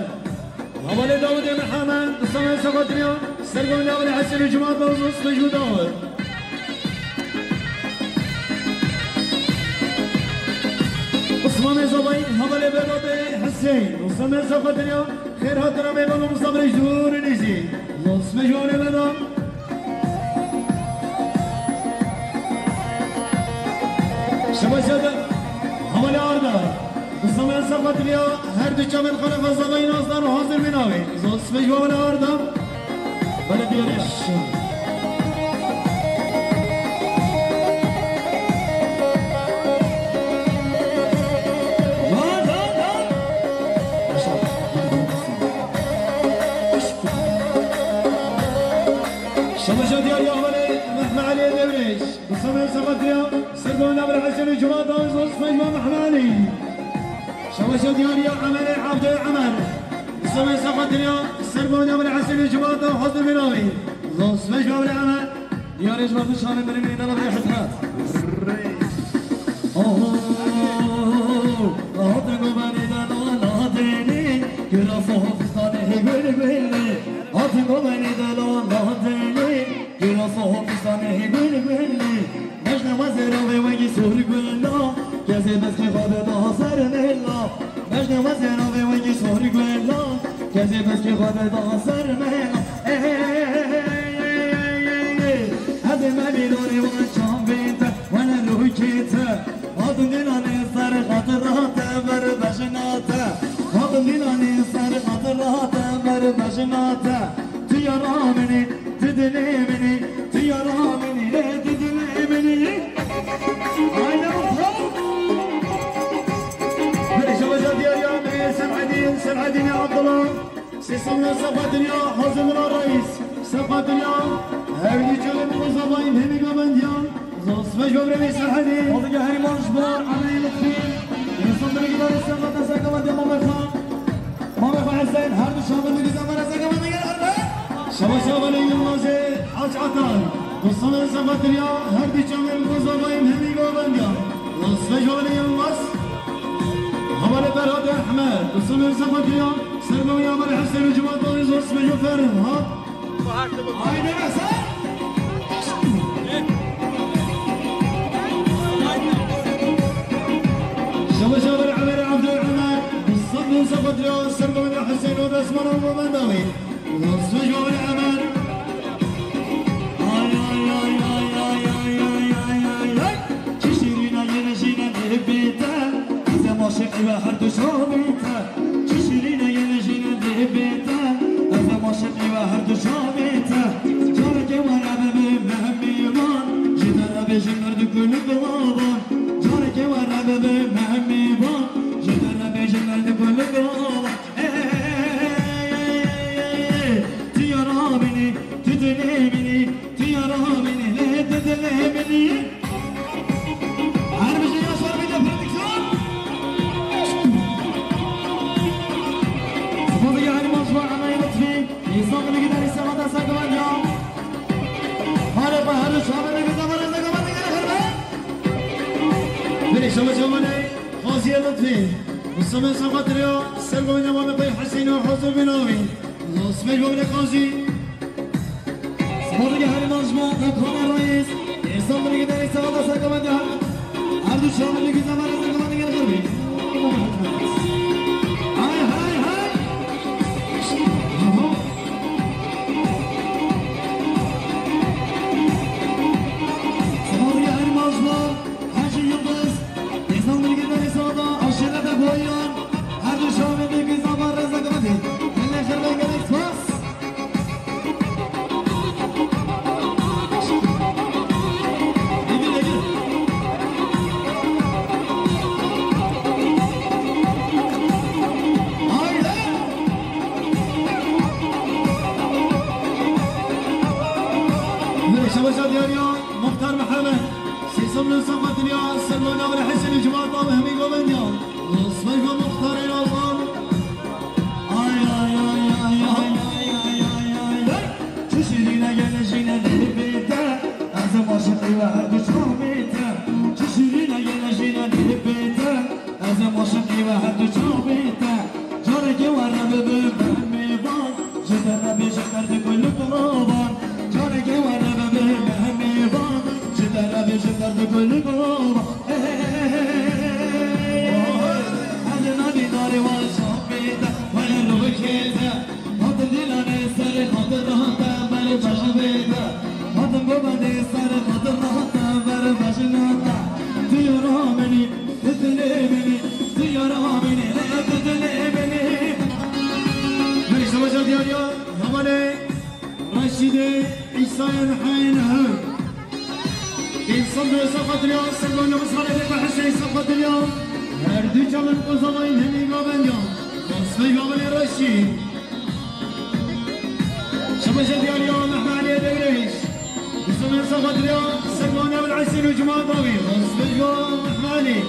أولي داود محمد وصمن سقط اليوم سلمان أبو حسين وجمال طاوي زوز مجموعة داود عثمان زباين حوالي بلاد حسين وصمن سقط اليوم خير هاتنا ميبان ومصطفى جدور نيزي زوز مجموعة بدام شباشة حوالي عرضة الصميم سقط اليوم هر دو چمن خلف الزباين أصدار وحاضر بناوي زوز مجموعة ولا عرضة بلدية شباشة ديال يا حوالي محمد علي دبريش الصميم سقط اليوم سرقون أبو الحسن وجمال طاوي زوز مجموعة محمد علي شباشة ديال يا عمري عبد عمر الصميم سقط اليوم سرقون أبو الحسن وجمال طاوي حاضر بناوي زوز مجموعة العمل يا ريت ما فيش خالد من ميدان ابو حسنات أعطيكم بنيدان ونهضيني كرافه في صالحي بالبلي أعطيكم بنيدان ونهضيني كرافه في صالحي بالبلي مجنى وزير ويجي سوري قلنا كذي بس كي خابط حصر ملا مجنى وزير ويجي سوري قلنا كذي بس كي خابط حصر ملا هذا ما بيدوري وانشان بيته وانا لوكيته هذا ديناني صار خاطراته بر بجناته هذا ديناني صار خاطراته بر بجناته تيا رامني تدلي مني تيا رامني ليه تدلي مني اين مطلوب شباشة ديال يا عمري سمعدين يا عبد الله سيصلنا صفات اليوم حزم الرئيس صفات اليوم هاولي جلب وزباين هني قبل ديال زوز مجموعة رئيس الحديد وضع هاري مانشبور عمي لطفي يصدر قدر السنة تساقوا دي مامي خان مامي خان حسين هارد الشامل اللي زمان تساقوا دي الأربع شباشة ولي المازي حاج عطان وصلنا صفات اليوم هاولي جلب وزباين هني قبل ديال زوز مجموعة الماس حوالي فرهاد أحمد وصلنا صفات اليوم سلموا يا مري حسين وجمال طاوي زوز مجموعة فرهم ها هاي نفسه شباشة بالعمر عبد العمر بالصدن سقط اليوم سلموا يا حسين ورسمان ومندوي زوز مجموعة العمر تشيرينا ينجينا نهبيته إذا ما شقي وحرد شاميته تشيرينا ينجينا نهبيته إذا ما شقي وحرد شاميته جارك وانا بمهميمان جدنا بجمر دكول بغابان جارك وانا بمهميمان جدنا بجمر دكول بغابان تيا رامني تدليمني تيا رامني ليه تدليمني عارف ايش يصير بينا برودكشن صفوفي يعني مصبوع عمي لطفي يصاب اللي قدر يسمى ده ساقوا اليوم هارب هارب شامل اللي قدر ساقوا ده كده بني شباشة ولي خازي لطفي والصمن سقط اليوم سلموا يا مامي طيب حسين وحسن بناوي زوز مجموعة خازي صفوفي يعني مصبوع تكون الرئيس يصاب اللي قدر يسمى ده ساقوا ده عبد الشام اللي في زمان الزمان اللي غربي هاي هاي هاي صفاري هاي مصبر حاجي يلبس يزام اللي قدر يصادا عشرة بويان عبد الشام اللي في زمان رزق بدي اللي خربي قال اكسباس شباشة ديال اليوم مختار محمد سيصمنا صفات اليوم سلمونا أبو الحسن وجمال طاوي همي قبل ديال زوز مجموعة مختار الأصل تشيرينا ينجينا نهبيته أزم عشقي وعد شاميته تشيرينا ينجينا نهبيته زيبا هضم ببني صار قدر رهطة بربشناطة تيرامني تتليبني تيرامني لا تتليبني من شباب دياريا همالي رشيد عيسى الحينها إنسان بسقط اليوم سلمان مسخرة بحسين سقط اليوم هردو جمن قزمين هني قابن يوم وصفي قابن رشيد شباب دياريا نحن عليه دوريش بسمن سقط اليوم سلمان والعسين وجمال ضوي وصفي قابن نحن عليه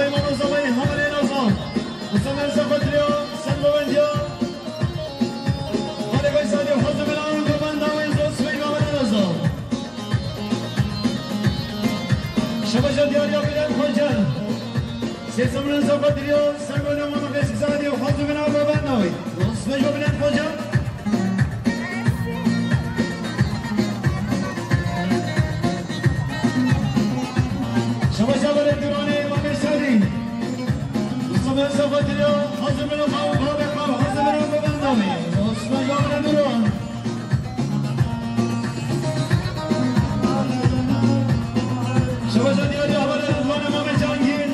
زبای ماما زبای همه نظام مصمم سفدریا سنگوندیا حالی گوی سادی حضر بلان گربان داوی زوست بی گامن نظام شباشا دیاریا بیدن خونجن سیسمون سفدریا سنگوندیا ماما قسک سادی حضر بلان گربان داوی زوست بی گامن خونجن شباشا بلندرانی مامی سادی مصطفى سفدريا حزم من الخوف وبقى حزم من البندامي مصطفى جابر نوران شباشا ديالي أول رضوان مامي جانجين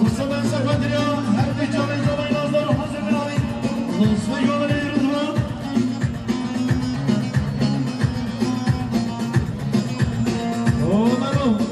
مصطفى سفدريا هر دي جامي جامي نازدار حزم من آمي مصطفى جابر رضوان ومنو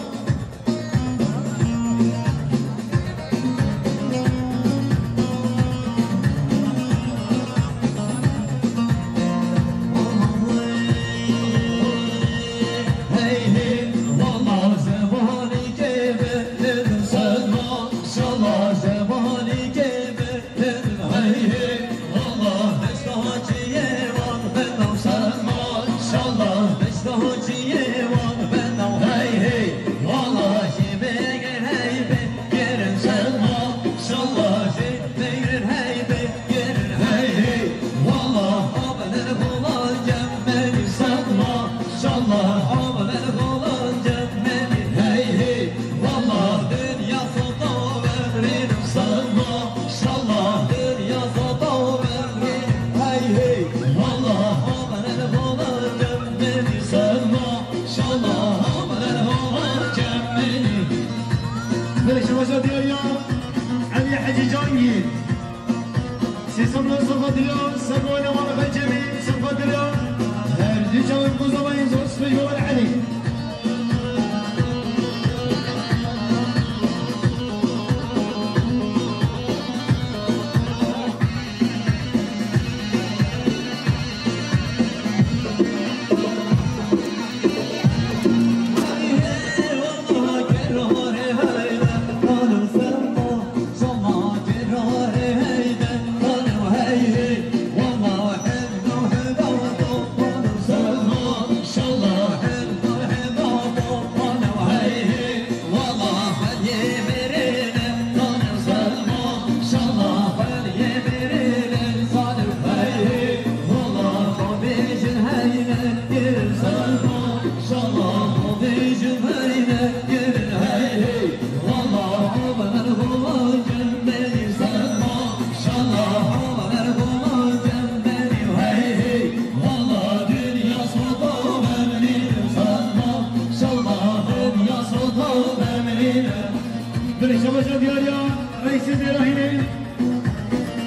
شباشا دياليا علي حجي جانجين سيسمنا سفدريا سرقونا وانا خجمي سفدريا هردي جاوب قزبين زوس في جوال علي شباشا دياليا رئيس الدراهين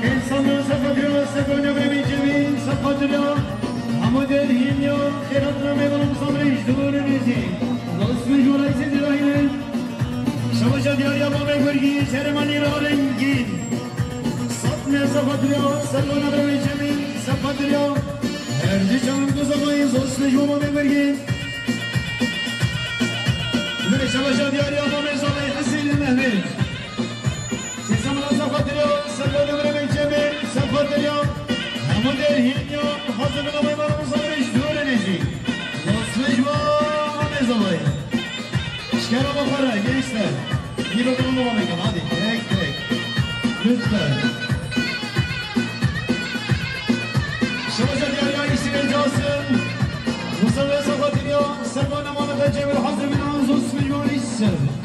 انسان سفدريا سكون برمي جميل سفدريا حمد الهينيا خيراتنا ميدان مصامريش دور نيزي نصف جو رئيس الدراهين شباشا دياليا بابي برگي شرماني رارنگين سطن سفدريا سكون برمي جميل سفدريا هردي چمن قزباين نصف جو بابي برگي شباشا دياليا بابي زالي حسين المهمل سيسمنا سفدريا سكون برمي جميل سفدريا حمد الهينيا حزمنا ميدان مصامريش دور نيزي نصف جو بابي زالي شكرا بفرق gençler. İyi bakalım babam ekran hadi. Tek. Lütfen. Şabaşa diyarya işçiler calsın. Mustafa Safat'ın ya. Servan emanet Cemil Hazır bin Anzus milyon işçiler.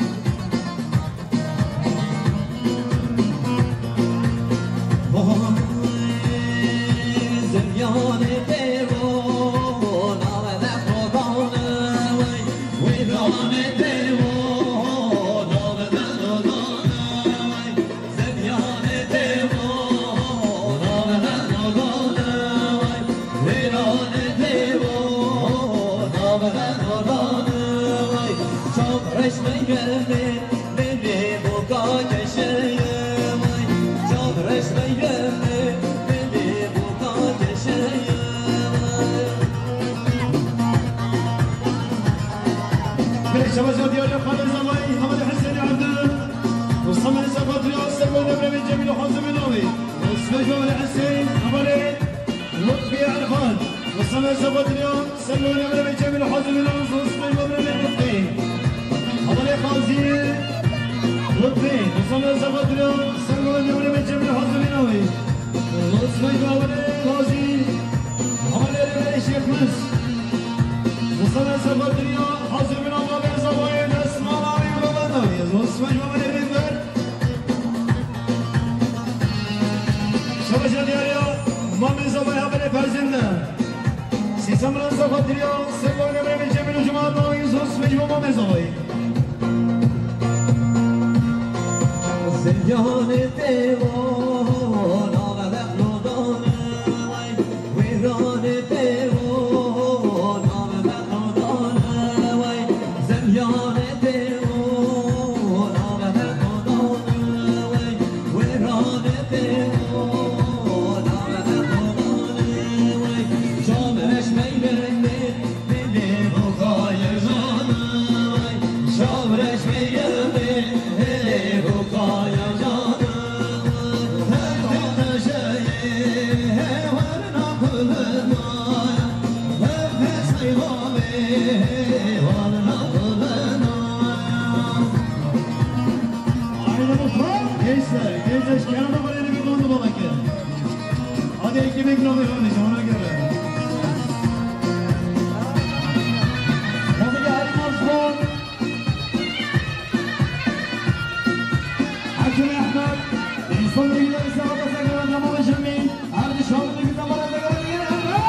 شباشا ديالي خالد زماي محمد حسين عبد من جميل وحازم النووي اسمه جمال حسين عمري لطفي عرفان وصلنا سبت اليوم سلوني عمري من جميل وحازم النووي اسمه جمال لطفي عمري خازي لطفي وصلنا سبت اليوم سلوني عمري من جميل وحازم النووي اسمه جمال خازي عمري الشيخ مس وصلنا سبت اليوم حازم النووي زوايا اسمه علي ولبنوي اسمه جمال الريفر شباب دياليا ما من زوايا بني فرزنا سيسمرا زفاتريا سبونا من جميل وجمال نوي زوس مجموع ما من زوايا زندان دیوان آمد اخلادان ویران دیوان آمد اخلادان زندان دیوان آمد اخلادان ویران دیوان آمد اخلادان شامش میبرنه دلی بخای جانم شامش میبرنه دلی بخای Gençler kenara parayla bir dondu babak ya. Hadi ekmek ne oluyor ona göre. Hadi gel Mazlum. Hakim Ahmet. İnsanları gider sağda sakaran Ramazan Cemil. Erdi şahını bir zamana sakaran yine Ahmet.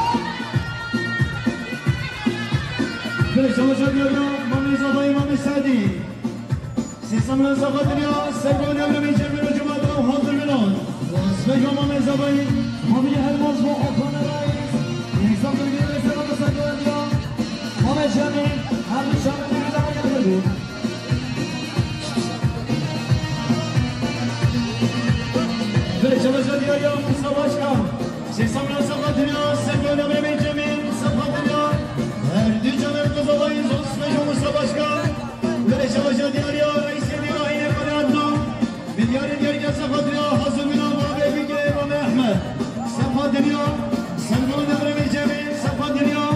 Bir çalışa diyor ya. Mami Zaba İmam Sadi. Sisamla Zafatırya. Sevgili Emre Cemil Hocam. حاضر بلان واسمه جمع مزابایی مامی هرماز با آقان رئیس نیزام درگیر رسالات سکرانیا مام جمعی هر نشانه دیگه زمان کرده بود برچه بجا دیاریا موسا باشکم سیسام رسا خاطریا سکرانیا برمی جمعی موسا خاطریا هر دی جمعی قضاوایی اسمه جمع موسا باشکم برچه بجا دیاریا رئیس دیگاهی نکنه ادنام بیاری دیاری که سفادریا حاضر بنا بابی بگه امام احمد سفادریا سلمان نبرمی جمعی سفادریا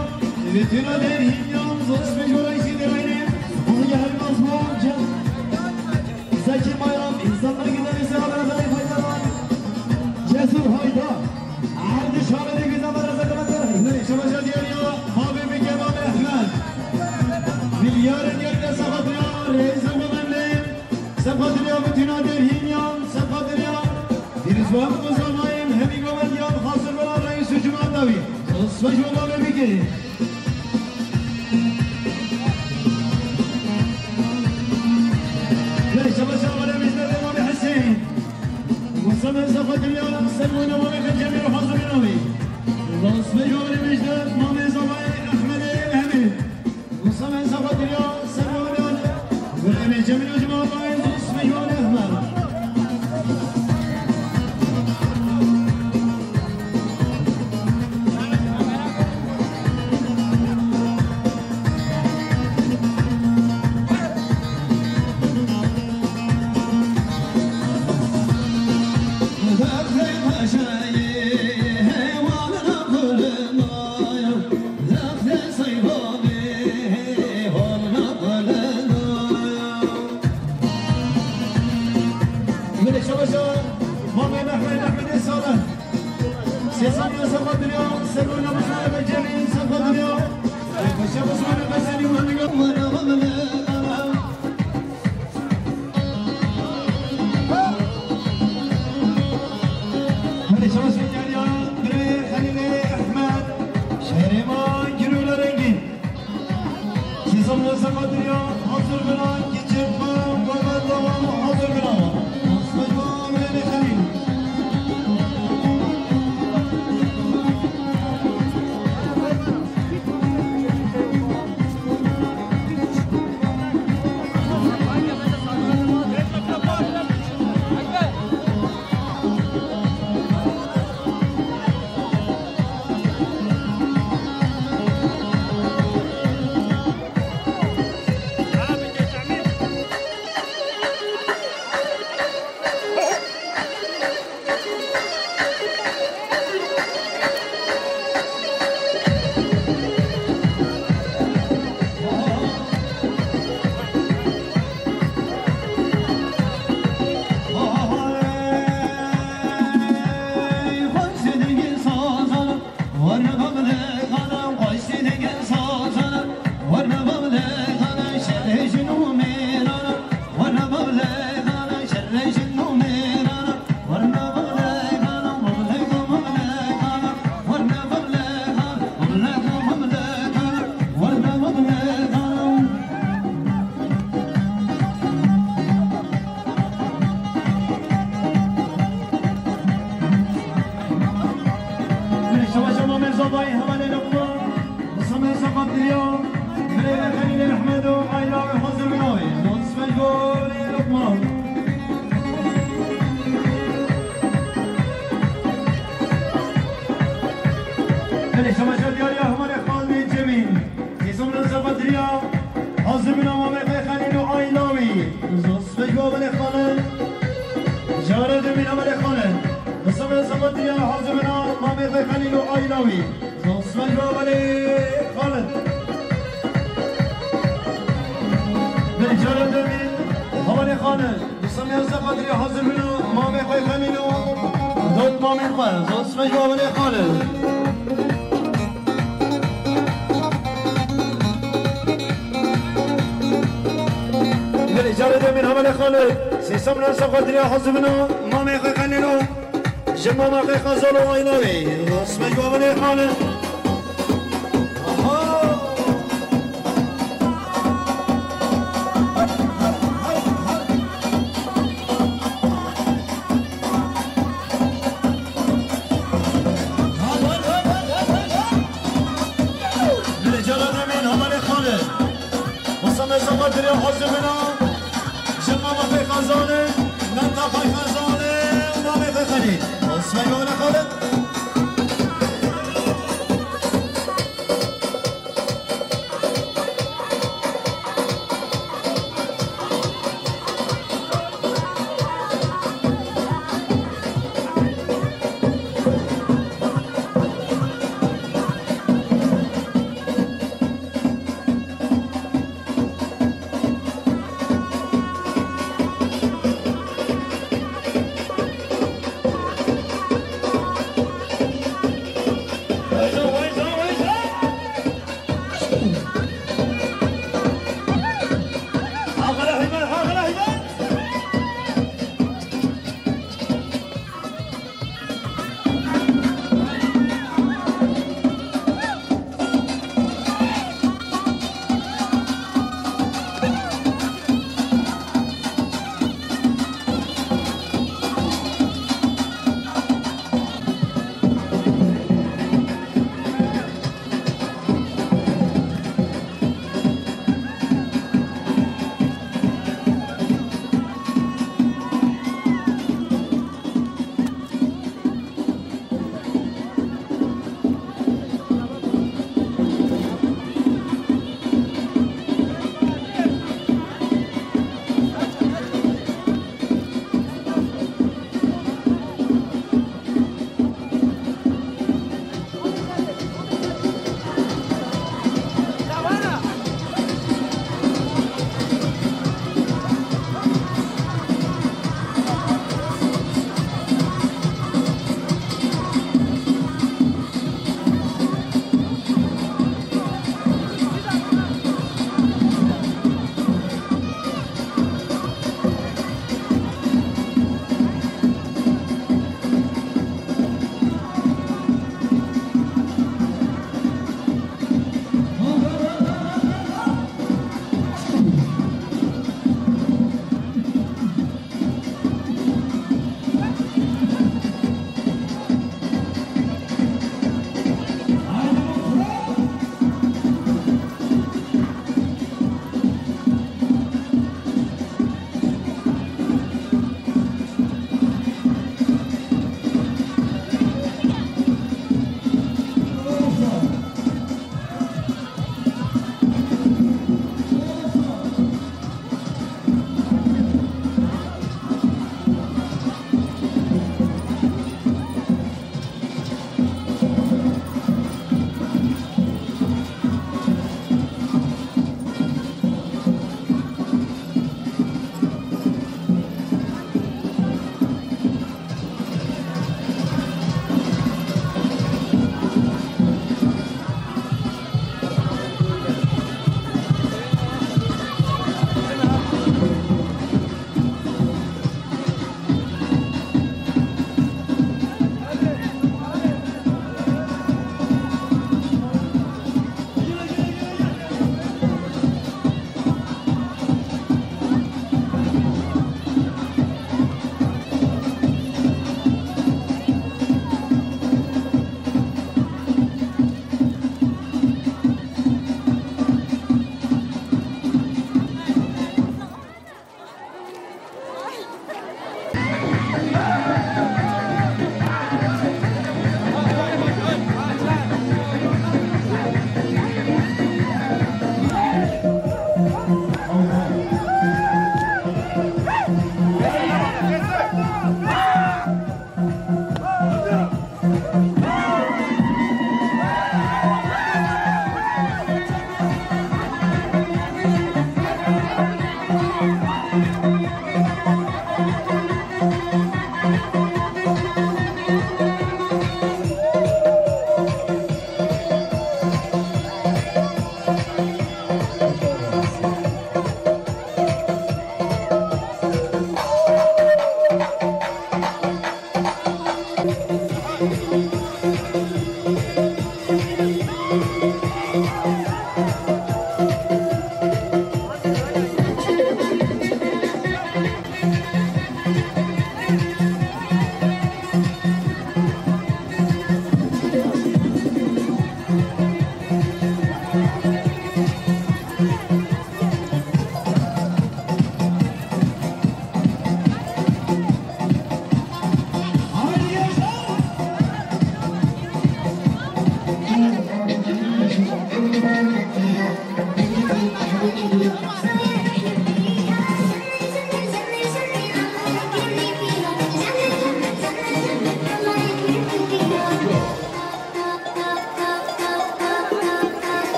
ویتینا در هیمیام زوز بجورایسی درائنه اونگه هر مزمون زکی مایرام insanlar gider ise haberleri faydalan cesur hayda ardı şahane güzel arası kadar ne şabaca diyor ya abi bigge imam Ahmed milyarın yerine sefadrya reis mümennim sefadrya bütün derhimyan sefadrya Dirizvan Muzamayim hemi gomendiyan hasır olan reis-i cumhurdavi osma jola ve bigge شباب شباب مجد الإمام حسين وصلنا زفت اليوم سلمونا ولك الجميع وحظ بنوي وصف جوال مجد مامي زباي أحمد الهمي وصلنا زفت اليوم سلمونا ولك الجميع وجماعة بايز وصف جوال أحمد زوس بجواب الخانه جارد من عمل خانه بسم زمان دنیا حاضرنا مامي خلیل و آیلاوی زوس بجواب الخانه من جارد من عمل خانه بسم زمان دنیا حاضرنا مامي خلیل و دود مامي خانه زوس بجواب الخانه جارد من عمل خالد سيسم ناس قدريا حزبنا ما ميخي خليلو جمع ما خي خزلو عينوي اسمه جواب خالد جارد من عمل خالد وصلنا قدريا حزبنا ما في خزانه منطقه خزانه وما في خليل اسمه يقول خالد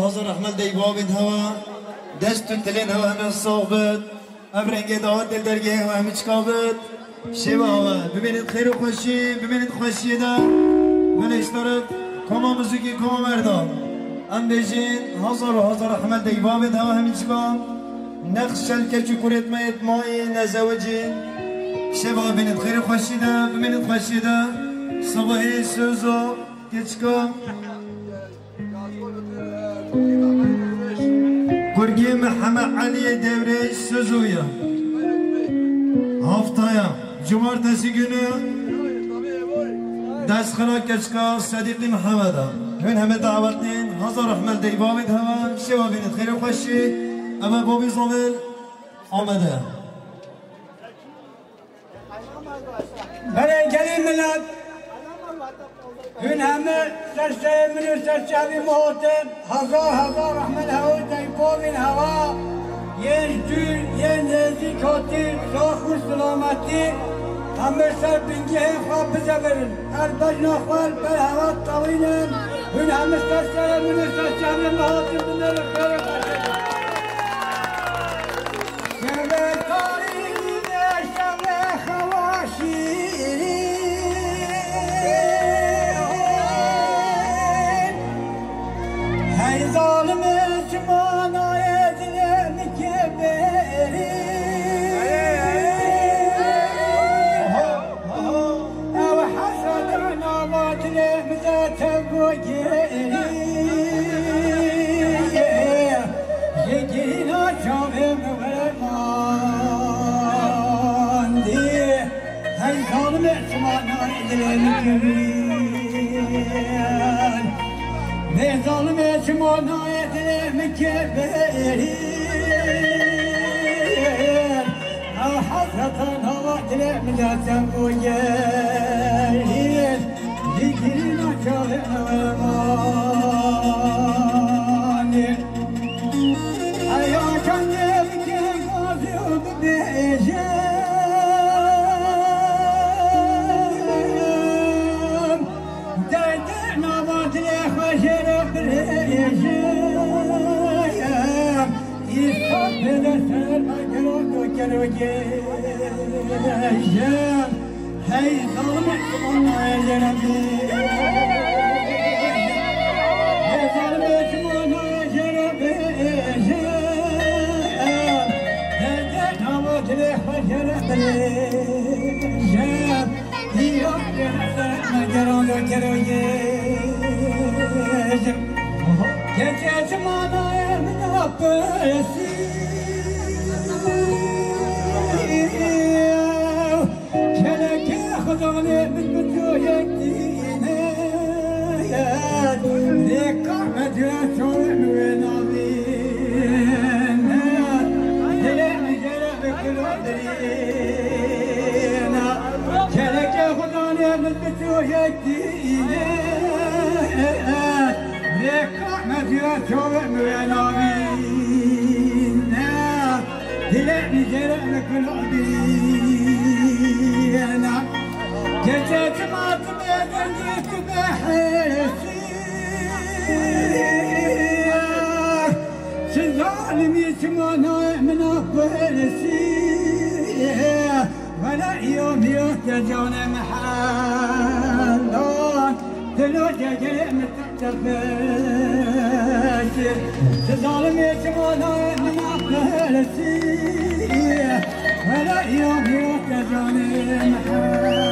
حاضر احمد دیوابید هوا دست تلین هوا همه صحبت ابرنگ دعوت دل درگه هوا همه چکابت شیبه هوا ببینید خیر و خوشی ببینید خوشی ده من اشترک کما موسیقی کما مردان ام بجین حاضر احمد دیوابید هوا همه چکاب نقش شلکه چکورت مایت مای نزوجی شیبه ببینید خیر و خوشی ده ببینید خوشی ده صبحی سوزو کچکا گرگی محمد علی دوره سوزویا هفتایا جمارتسی günü دست خلا کچکا صدیقی محمد هن همه دعوتین هزار احمد دیوابید هوا شوا بینید خیر و خوشی اما بابی زومل آمده بله گلیم ملت هن همه سرسه منو سرسه بی محتم هزار احمد هوا دیوابین هوا yen dün, yen nezikati, sağ selameti, همه سر بینگی هم خواب بزه برن هر بجنا خوال بر هوات طویلن هن همه سر سر منو سر شهر محاطر بندر خیر باشد شهر تاریخی شهر خواشیری هی ظالم جمانای دلم که بری مكبرين نظلم شمونا يدري مكبرين حسرة هوا تري من تنبوين ذكرنا شاهد وماني أيا كان يبكي قاضي وبيجام دايتنا باطلي خشر بريجام يستقبل السلام وكروجام هاي ظلمك والله يا جنبي ولا يوم يحتاجون محلون دلوجة جريم التفاجر تظالم يسمونه من أقل السيح ولا يوم يحتاجون محلون